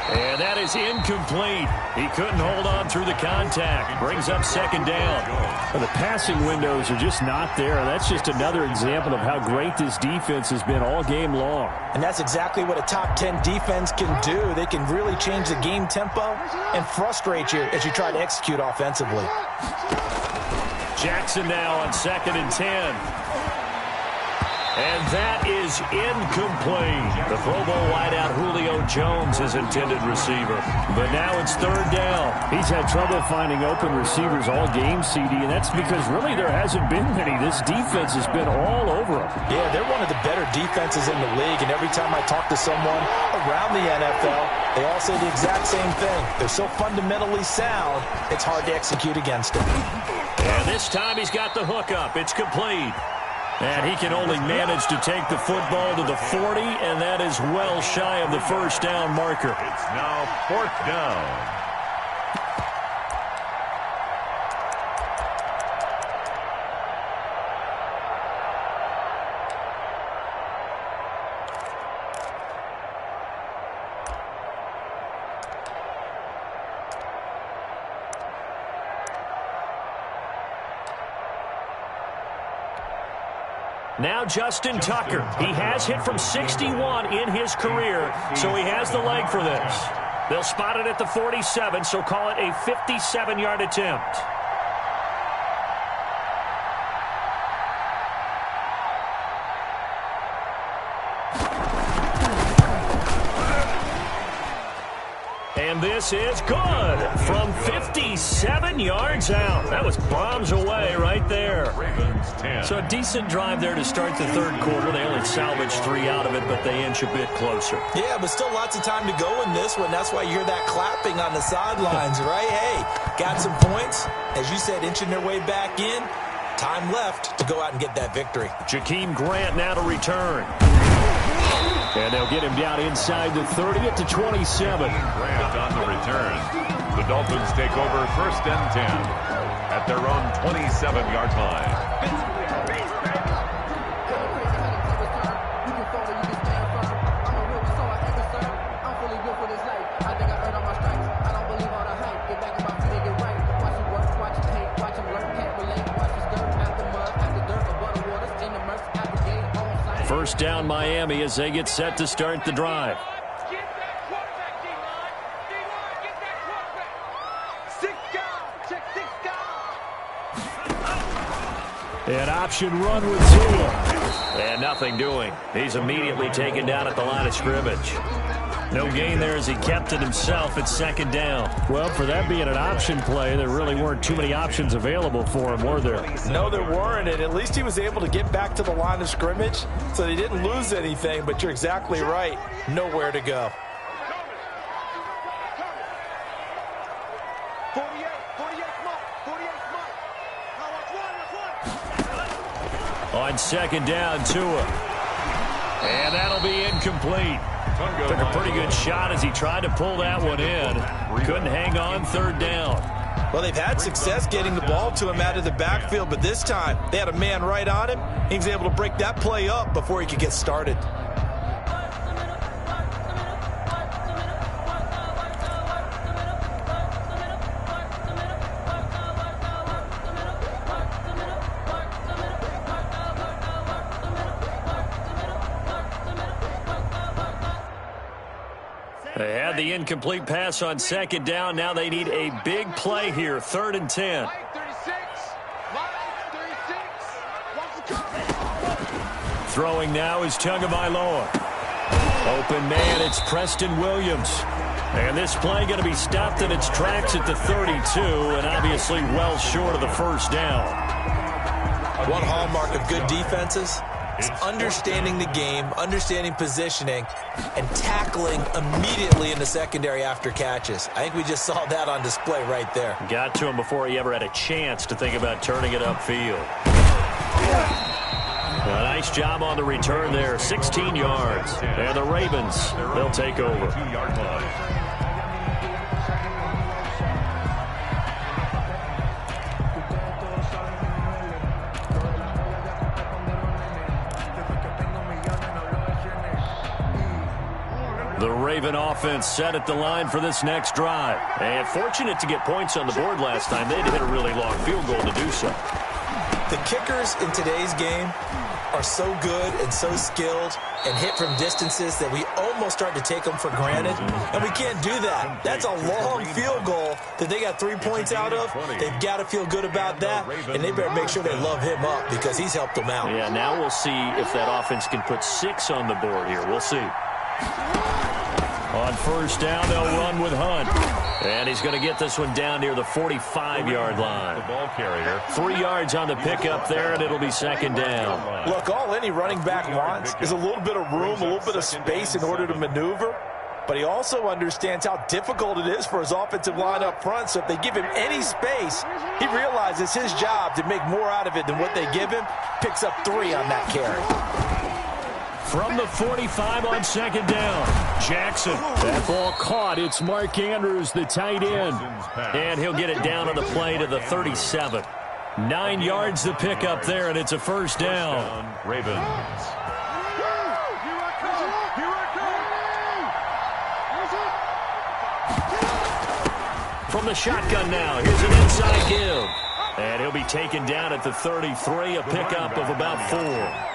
And that is incomplete. He couldn't hold on through the contact. Brings up second down. Well, the passing windows are just not there. That's just another example of how great this defense has been all game long. And that's exactly what a top 10 defense can do. They can really change the game tempo and frustrate you as you try to execute offensively. Jackson now on 2nd and 10. And that is incomplete. The Pro Bowl wideout Julio Jones is intended receiver. But now it's third down. He's had trouble finding open receivers all game, CD, and that's because really there hasn't been many. This defense has been all over him. Yeah, they're one of the better defenses in the league, and every time I talk to someone around the NFL, they all say the exact same thing. They're so fundamentally sound, it's hard to execute against them. And this time he's got the hook up. It's complete. And he can only manage to take the football to the 40, and that is well shy of the first down marker. It's now 4th down. Now Justin Tucker. He has hit from 61 in his career, so he has the leg for this. They'll spot it at the 47, so call it a 57-yard attempt. And this is good from 57 yards out. That was bombs away right there. So a decent drive there to start the third quarter. They only salvaged 3 out of it, but they inch a bit closer. Yeah, but still lots of time to go in this one. That's why you hear that clapping on the sidelines, right? Hey, got some points. As you said, inching their way back in. Time left to go out and get that victory. Jakeem Grant now to return. And they'll get him down inside the 30 to 27. Grant on the return. The Dolphins take over 1st and 10 at their own 27-yard line. First down Miami as they get set to start the drive. An option run with Tua. And nothing doing. He's immediately taken down at the line of scrimmage. No gain there as he kept it himself at 2nd down. Well, for that being an option play, there really weren't too many options available for him, were there? No, there weren't, and at least he was able to get back to the line of scrimmage, so they didn't lose anything, but you're exactly right. Nowhere to go. 48, on 2nd down, Tua. And that'll be incomplete. Took a pretty good shot as he tried to pull that one in. Couldn't hang on 3rd down. Well, they've had success getting the ball to him out of the backfield, but this time they had a man right on him. He was able to break that play up before he could get started. They had the incomplete pass on 2nd down. Now they need a big play here, 3rd and 10. Throwing now is Tagovailoa. Open man, it's Preston Williams. And this play going to be stopped in its tracks at the 32, and obviously well short of the 1st down. One hallmark of good defenses is understanding the game, understanding positioning, and tackling immediately in the secondary after catches. I think we just saw that on display right there. Got to him before he ever had a chance to think about turning it upfield. A nice job on the return there, 16 yards. And the Ravens, they'll take over. 2-yard line. The Raven offense set at the line for this next drive. And fortunate to get points on the board last time. They had to hit a really long field goal to do so. The kickers in today's game are so good and so skilled and hit from distances that we almost start to take them for granted. And we can't do that. That's a long field goal that they got 3 points out of. They've got to feel good about that. And they better make sure they love him up because he's helped them out. Yeah, now we'll see if that offense can put 6 on the board here. We'll see. On 1st down, they'll run with Hunt. And he's going to get this one down near the 45-yard line. The ball carrier. 3 yards on the pickup there, and it'll be 2nd down. Look, all any running back wants is a little bit of room, a little bit of space in order to maneuver. But he also understands how difficult it is for his offensive line up front. So if they give him any space, he realizes his job to make more out of it than what they give him. Picks up 3 on that carry. From the 45 on 2nd down, Jackson. That ball caught. It's Mark Andrews, the tight end. And he'll get it down on the play to the 37. 9 yards to pick up there, and it's a 1st down. Ravens. From the shotgun now, here's an inside give. And he'll be taken down at the 33, a pickup of about 4.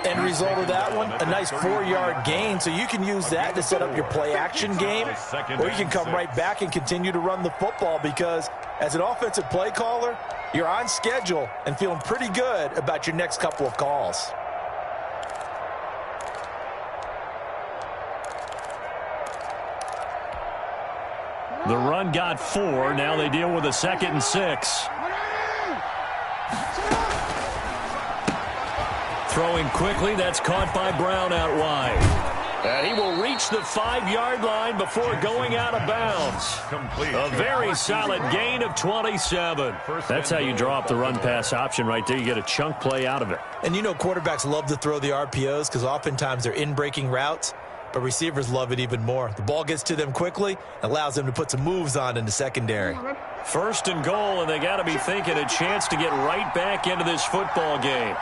End result of that one, a nice 4-yard gain, so you can use that to set up your play-action game, or you can come right back and continue to run the football because as an offensive play caller, you're on schedule and feeling pretty good about your next couple of calls. The run got 4. Now they deal with a 2nd and 6. Throwing quickly. That's caught by Brown out wide. And he will reach the 5-yard line before going out of bounds. A very solid gain of 27. That's how you draw up the run-pass option right there. You get a chunk play out of it. And you know quarterbacks love to throw the RPOs because oftentimes they're in-breaking routes, but receivers love it even more. The ball gets to them quickly, allows them to put some moves on in the secondary. 1st and goal, and they got to be thinking a chance to get right back into this football game.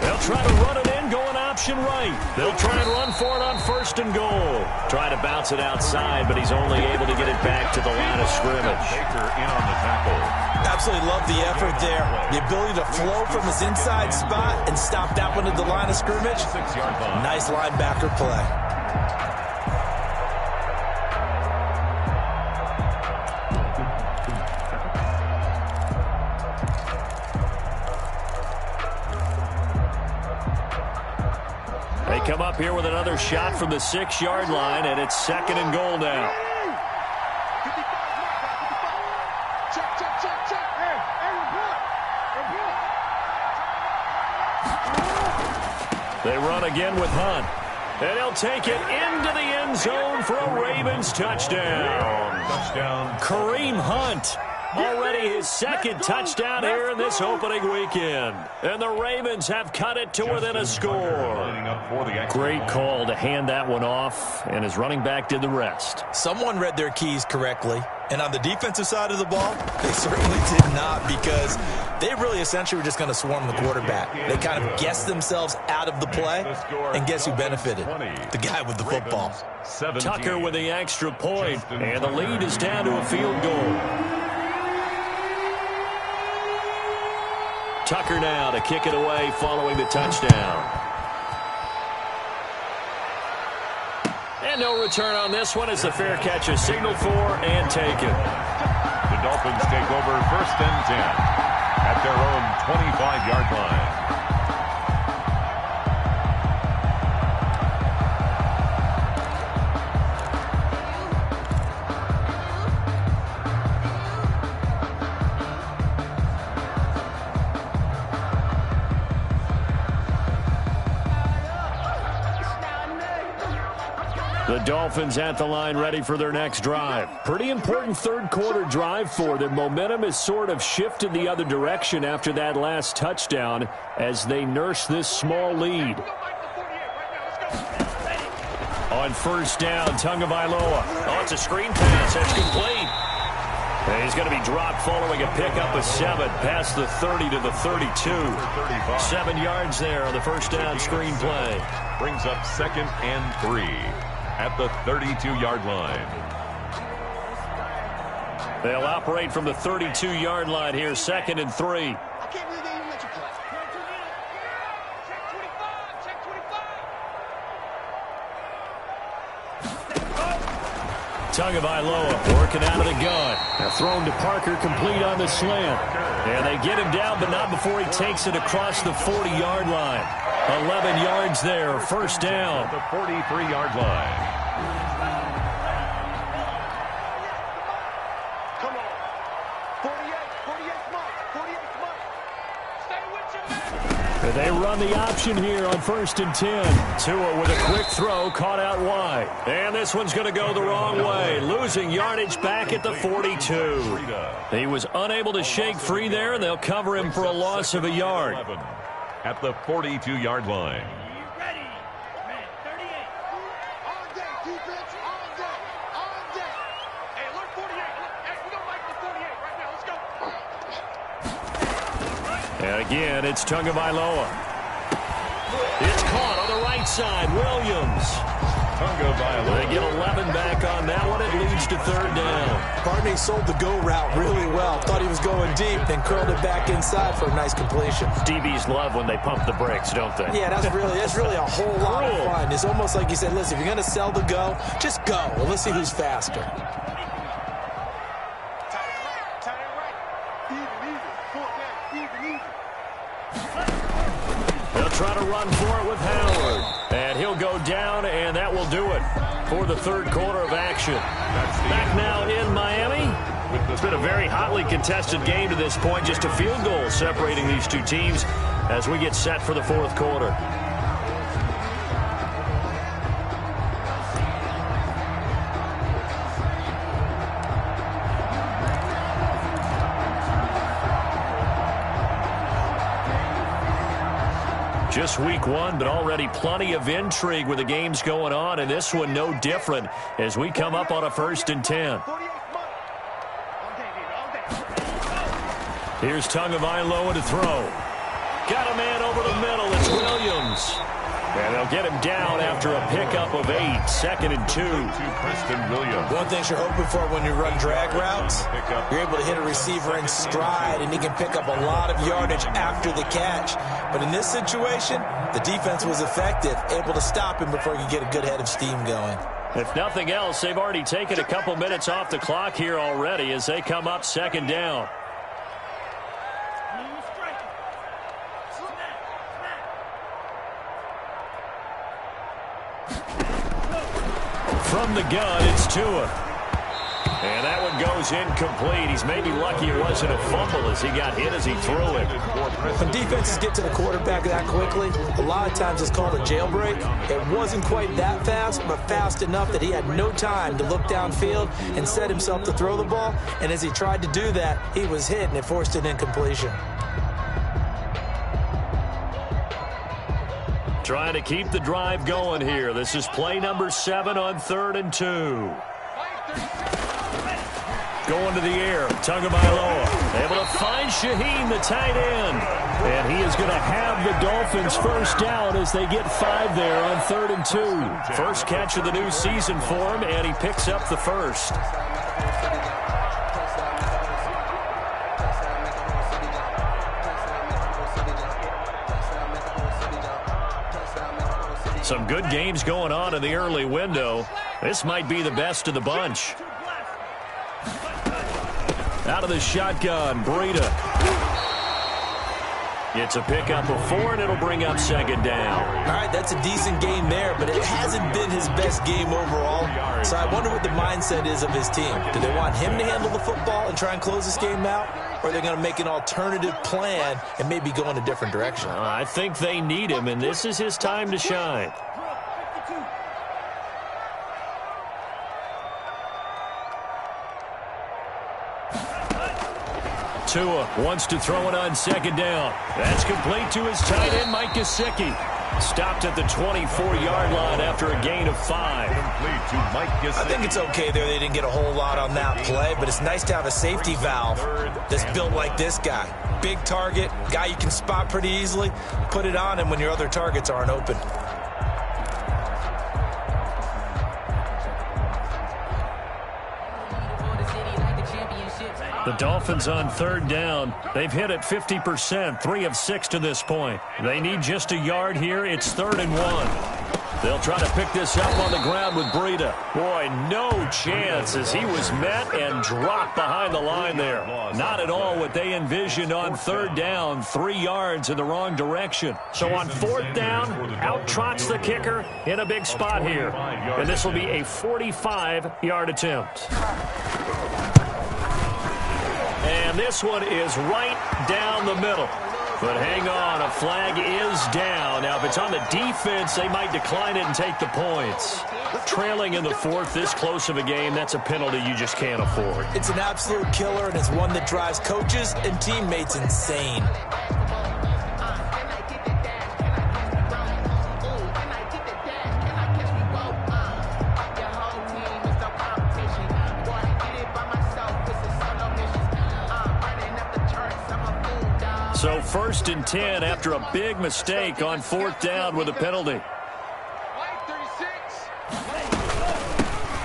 They'll try to run it in, going option right. They'll try and run for it on 1st and goal. Try to bounce it outside, but he's only able to get it back to the line of scrimmage. Baker in on the tackle. Absolutely love the effort there. The ability to flow from his inside spot and stop that one at the line of scrimmage. 6-yard line. Nice linebacker play. They come up here with another shot from the 6-yard line, and it's 2nd and goal now. They run again with Hunt. And he'll take it into the end zone for a Ravens touchdown. Kareem Hunt. Already his 2nd touchdown here in this opening weekend. And the Ravens have cut it to within a score. Great call to hand that one off, and his running back did the rest. Someone read their keys correctly, and on the defensive side of the ball, they certainly did not, because they really essentially were just going to swarm the quarterback. They kind of guessed themselves out of the play, and guess who benefited? The guy with the football. Tucker with the extra point, and the lead is down to a field goal. Tucker now to kick it away following the touchdown. And no return on this one as the fair catch is signaled for and taken. The Dolphins take over 1st and 10 at their own 25-yard line. The Dolphins at the line ready for their next drive. Pretty important 3rd quarter drive for them. Momentum has sort of shifted the other direction after that last touchdown as they nurse this small lead. On 1st down, Tagovailoa. Oh, it's a screen pass. That's complete. And he's going to be dropped following a pickup of 7 past the 30 to the 32. 7 yards there on the 1st down screen play. Brings up 2nd and 3 at the 32-yard line. They'll operate from the 32-yard line here, 2nd and 3. Tagovailoa working out of the gun. Now thrown to Parker, complete on the slant. And they get him down, but not before he takes it across the 40-yard line. 11 yards there, 1st down. At the 43-yard line. Come on. 48, come on. 48, come on. Stay with you, man. They run the option here on 1st and 10. Tua with a quick throw, caught out wide. And this one's going to go the wrong way, losing yardage back at the 42. He was unable to shake free there, and they'll cover him for a loss of a yard. At the 42-yard line. Ready, man, 38. All day, defense, all day, all day. Hey, look, 48. Hey, we don't like the 48 right now. Let's go. And again, it's Tagovailoa. It's caught on the right side, Williams. They get 11 back on that one. It leads to 3rd down. Barney sold the go route really well. Thought he was going deep, then curled it back inside for a nice completion. DBs love when they pump the brakes, don't they? Yeah, that's really a whole lot of fun. It's almost like you said, listen, if you're going to sell the go, just go. Well, let's see who's faster. They'll try to run for it with Howard. And he'll go down, and that will do it for the third quarter of action. Back now in Miami. It's been a very hotly contested game to this point. Just a field goal separating these two teams as we get set for the fourth quarter. Just week one, but already plenty of intrigue with the games going on, and this one no different as we come up on a 1st and 10. Here's Tagovailoa to throw. Got a man over the middle. It's Williams. And they'll get him down after a pickup of 8. 2nd and 2. Preston Williams. One thing you're hoping for when you run drag routes, you're able to hit a receiver in stride, and he can pick up a lot of yardage after the catch. But in this situation, the defense was effective, able to stop him before he could get a good head of steam going. If nothing else, they've already taken a couple minutes off the clock here already as they come up 2nd down. From the gun, it's Tua. And that one goes incomplete. He's maybe lucky it wasn't a fumble as he got hit as he threw it. When defenses get to the quarterback that quickly, a lot of times it's called a jailbreak. It wasn't quite that fast, but fast enough that he had no time to look downfield and set himself to throw the ball. And as he tried to do that, he was hit, and it forced an incompletion. Trying to keep the drive going here. This is play number 7 on 3rd and 2. Going to the air. Tagovailoa able to find Shaheen, the tight end. And he is going to have the Dolphins first down as they get 5 there on 3rd and 2. First catch of the new season for him, and he picks up the first. Some good games going on in the early window. This might be the best of the bunch. Out of the shotgun, Breida. It's a pickup of 4, and it'll bring up 2nd down. All right, that's a decent game there, but it hasn't been his best game overall. So I wonder what the mindset is of his team. Do they want him to handle the football and try and close this game out? Or are they going to make an alternative plan and maybe go in a different direction? I think they need him, and this is his time to shine. Tua wants to throw it on 2nd down. That's complete to his tight end, Mike Gesicki. Stopped at the 24-yard line after a gain of 5. I think it's okay there. They didn't get a whole lot on that play, but it's nice to have a safety valve that's built like this guy. Big target, guy you can spot pretty easily. Put it on him when your other targets aren't open. The Dolphins on 3rd down. They've hit it 50%, 3 of 6 to this point. They need just a yard here. It's 3rd and 1. They'll try to pick this up on the ground with Breida. Boy, no chance as he was met and dropped behind the line there. Not at all what they envisioned on 3rd down, 3 yards in the wrong direction. So on 4th down, out trots the kicker in a big spot here. And this will be a 45-yard attempt. And this one is right down the middle. But hang on, a flag is down. Now, if it's on the defense, they might decline it and take the points. Trailing in the 4th, this close of a game, that's a penalty you just can't afford. It's an absolute killer, and it's one that drives coaches and teammates insane. So 1st and 10 after a big mistake on 4th down with a penalty.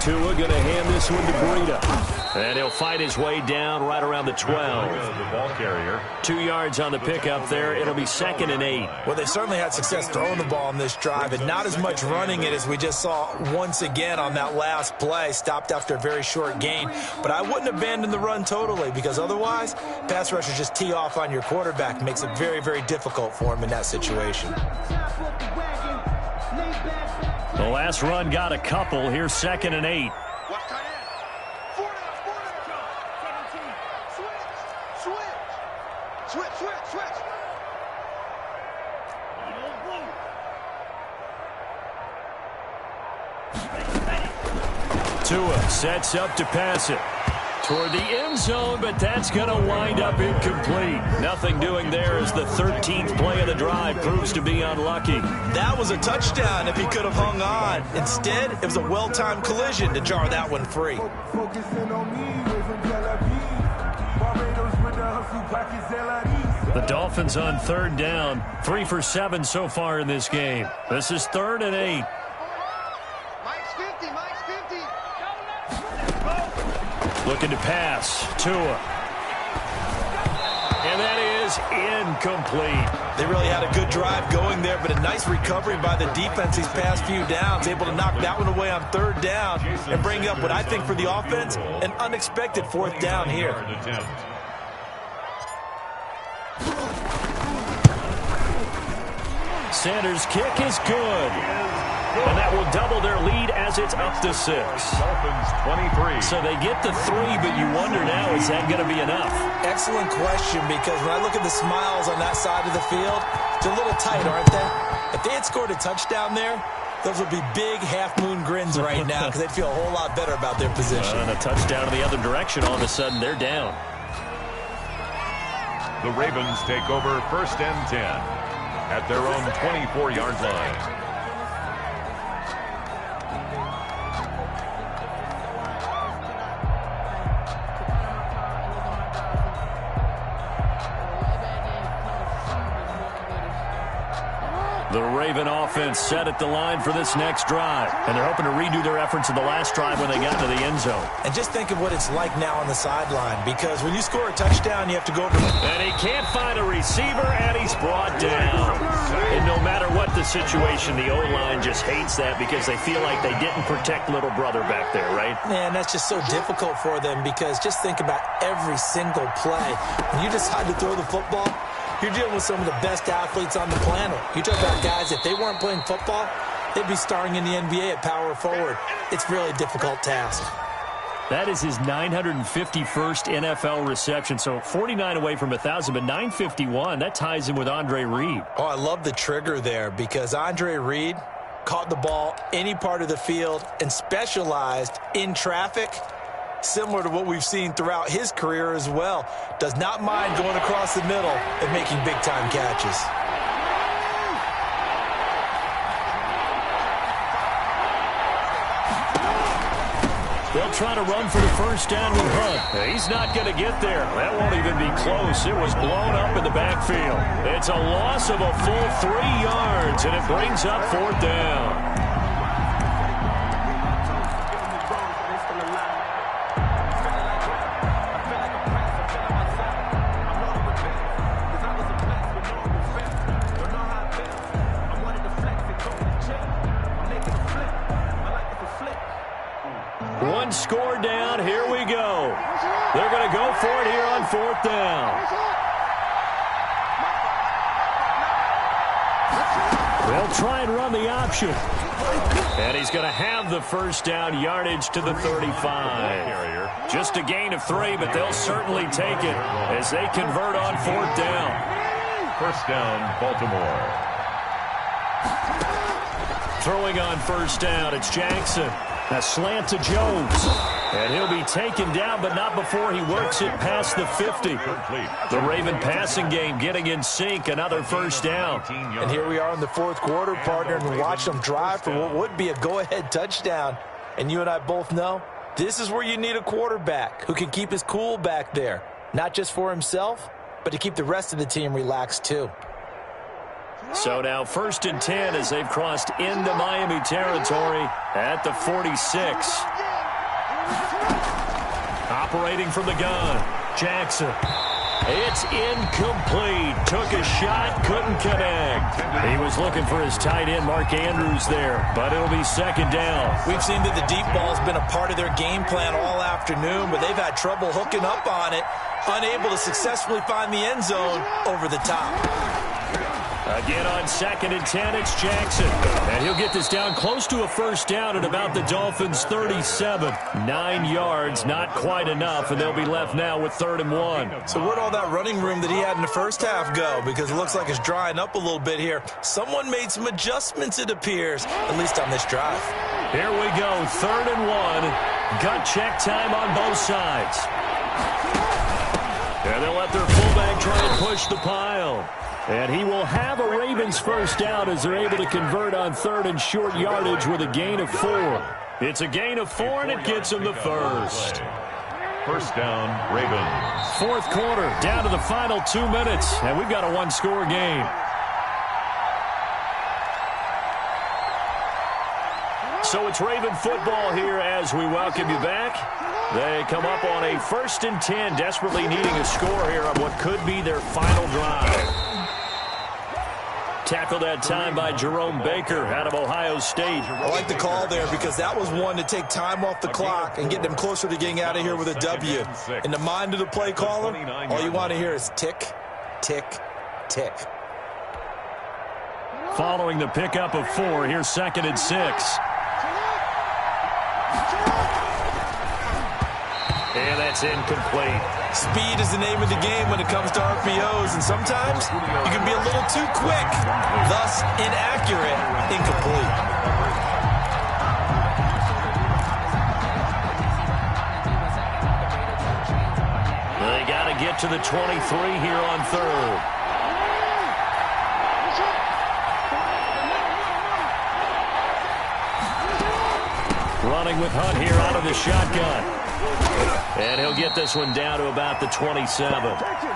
Tua going to hand this one to Breida. And he'll fight his way down right around the 12. The ball carrier. 2 yards on the pickup there. It'll be 2nd and 8. Well, they certainly had success throwing the ball on this drive, and not as much running it as we just saw once again on that last play. Stopped after a very short gain. But I wouldn't abandon the run totally, because otherwise, pass rushers just tee off on your quarterback. Makes it very, very difficult for him in that situation. The last run got a couple. Here's 2nd and 8. Tua sets up to pass it toward the end zone, but that's going to wind up incomplete. Nothing doing there as the 13th play of the drive proves to be unlucky. That was a touchdown if he could have hung on. Instead, it was a well-timed collision to jar that one free. The Dolphins on 3rd down, 3 for 7 so far in this game. This is 3rd and 8. Looking to pass. Tua. And that is incomplete. They really had a good drive going there, but a nice recovery by the defense these past few downs. Able to knock that one away on 3rd down and bring up what I think for the offense, an unexpected 4th down here. Sanders' kick is good. And that will double their lead as it's up to 6. Dolphins 23. So they get the 3, but you wonder now, is that going to be enough? Excellent question, because when I look at the smiles on that side of the field, they're a little tight, aren't they? If they had scored a touchdown there, those would be big half-moon grins right now because they'd feel a whole lot better about their position. And a touchdown in the other direction, all of a sudden they're down. The Ravens take over 1st and 10 at their own 24-yard line. The Raven offense set at the line for this next drive. And they're hoping to redo their efforts of the last drive when they got to the end zone. And just think of what it's like now on the sideline, because when you score a touchdown, you have to go over. And he can't find a receiver, and he's brought down. And no matter what the situation, the O-line just hates that because they feel like they didn't protect little brother back there, right? Man, that's just so difficult for them, because just think about every single play. When you decide to throw the football, you're dealing with some of the best athletes on the planet. You talk about guys, if they weren't playing football, they'd be starring in the NBA at power forward. It's really a difficult task. That is his 951st NFL reception. So 49 away from 1,000, but 951. That ties him with Andre Reed. Oh, I love the trigger there, because Andre Reed caught the ball any part of the field and specialized in traffic, similar to what we've seen throughout his career as well. Does not mind going across the middle and making big-time catches. They'll try to run for the 1st down with Hunt. He's not going to get there. That won't even be close. It was blown up in the backfield. It's a loss of a full 3 yards, and it brings up 4th down. One score down. Here we go. They're going to go for it here on 4th down. They'll try and run the option. And he's going to have the 1st down, yardage to the 35. Just a gain of 3, but they'll certainly take it as they convert on 4th down. 1st down, Baltimore. Throwing on 1st down, it's Jackson. A slant to Jones. And he'll be taken down, but not before he works it past the 50. The Raven passing game getting in sync. Another 1st down. And here we are in the 4th quarter, partner, and watch them drive for what would be a go-ahead touchdown. And you and I both know this is where you need a quarterback who can keep his cool back there. Not just for himself, but to keep the rest of the team relaxed too. So now 1st and 10 as they've crossed into Miami territory at the 46. Operating from the gun, Jackson. It's incomplete. Took a shot, couldn't connect. He was looking for his tight end, Mark Andrews, there, but it'll be 2nd down. We've seen that the deep ball's been a part of their game plan all afternoon, but they've had trouble hooking up on it, unable to successfully find the end zone over the top. Again on 2nd and 10, it's Jackson. And he'll get this down close to a first down at about the Dolphins' 37. 9 yards, not quite enough, and they'll be left now with 3rd and 1. So where'd all that running room that he had in the first half go? Because it looks like it's drying up a little bit here. Someone made some adjustments, it appears, at least on this drive. Here we go, 3rd and 1. Gut check time on both sides. And they'll let their fullback try and push the pile. And he will have a Ravens first down as they're able to convert on 3rd and short yardage with a gain of 4. It's a gain of 4, and it gets them the first. First down, Ravens. 4th quarter, down to the final 2 minutes, and we've got a one-score game. So it's Raven football here as we welcome you back. They come up on a 1st and 10, desperately needing a score here on what could be their final drive. Tackled that time by Jerome Baker out of Ohio State. I like the call there because that was one to take time off the clock and get them closer to getting out of here with a W. In the mind of the play caller, all you want to hear is tick, tick, tick. Following the pickup of 4, here's 2nd and 6. And that's incomplete. Speed is the name of the game when it comes to RPOs, and sometimes you can be a little too quick, thus inaccurate, incomplete. They got to get to the 23 here on 3rd. Running with Hunt here out of the shotgun. And he'll get this one down to about the 27.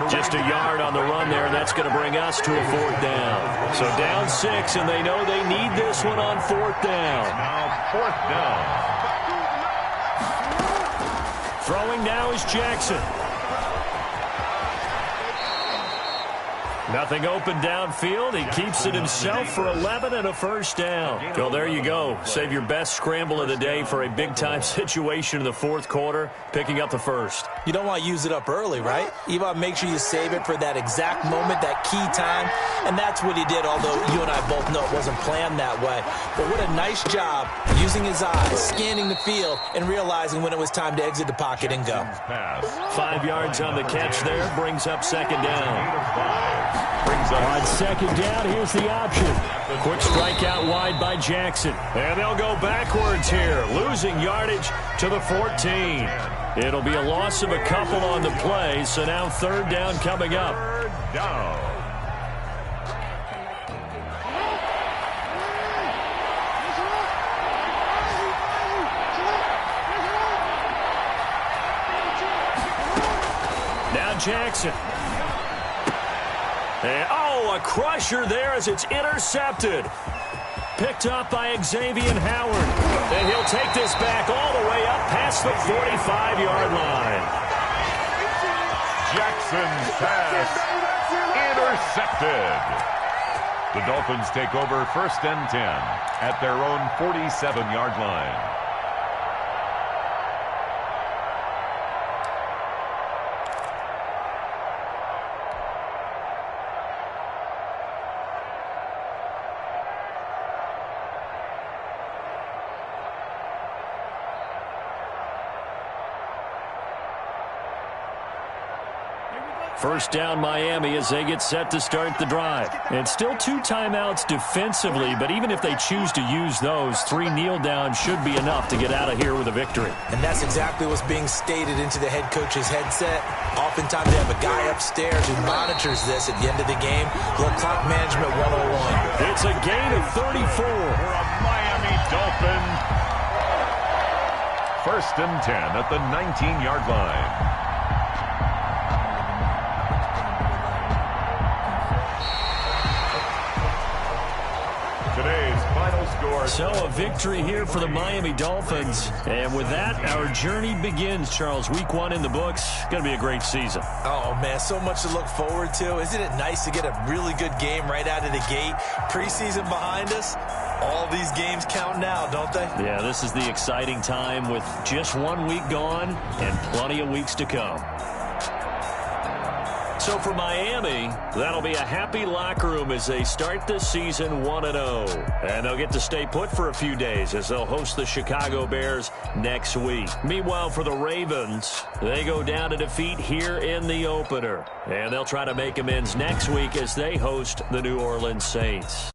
Just a yard on the run there, and that's going to bring us to a 4th down. So down 6, and they know they need this one on 4th down. Now 4th down. Throwing now is Jackson. Nothing open downfield. He keeps it himself for 11 and a first down. Well, there you go. Save your best scramble of the day for a big-time situation in the 4th quarter, picking up the first. You don't want to use it up early, right? You want to make sure you save it for that exact moment, that key time, and that's what he did, although you and I both know it wasn't planned that way. But what a nice job using his eyes, scanning the field, and realizing when it was time to exit the pocket and go. 5 yards on the catch there, brings up 2nd down. On 2nd down, here's the option. Quick strike out wide by Jackson. And they'll go backwards here, losing yardage to the 14. It'll be a loss of a couple on the play, so now 3rd down coming up. 3rd down. Now Jackson. And, a crusher there as it's intercepted. Picked up by Xavier Howard. And he'll take this back all the way up past the 45-yard line. Jackson's pass intercepted. The Dolphins take over 1st and 10 at their own 47-yard line. First down Miami as they get set to start the drive. And still 2 timeouts defensively, but even if they choose to use those, 3 kneel downs should be enough to get out of here with a victory. And that's exactly what's being stated into the head coach's headset. Oftentimes they have a guy upstairs who monitors this at the end of the game. Little clock management 101. It's a gain of 34. For a Miami Dolphin. 1st and 10 at the 19-yard line. Today's final score. So a victory here for the Miami Dolphins. And with that, our journey begins, Charles. Week 1 in the books. Going to be a great season. Oh, man, so much to look forward to. Isn't it nice to get a really good game right out of the gate? Preseason behind us. All these games count now, don't they? Yeah, this is the exciting time with just 1 week gone and plenty of weeks to come. So for Miami, that'll be a happy locker room as they start the season 1-0. And they'll get to stay put for a few days as they'll host the Chicago Bears next week. Meanwhile, for the Ravens, they go down to defeat here in the opener. And they'll try to make amends next week as they host the New Orleans Saints.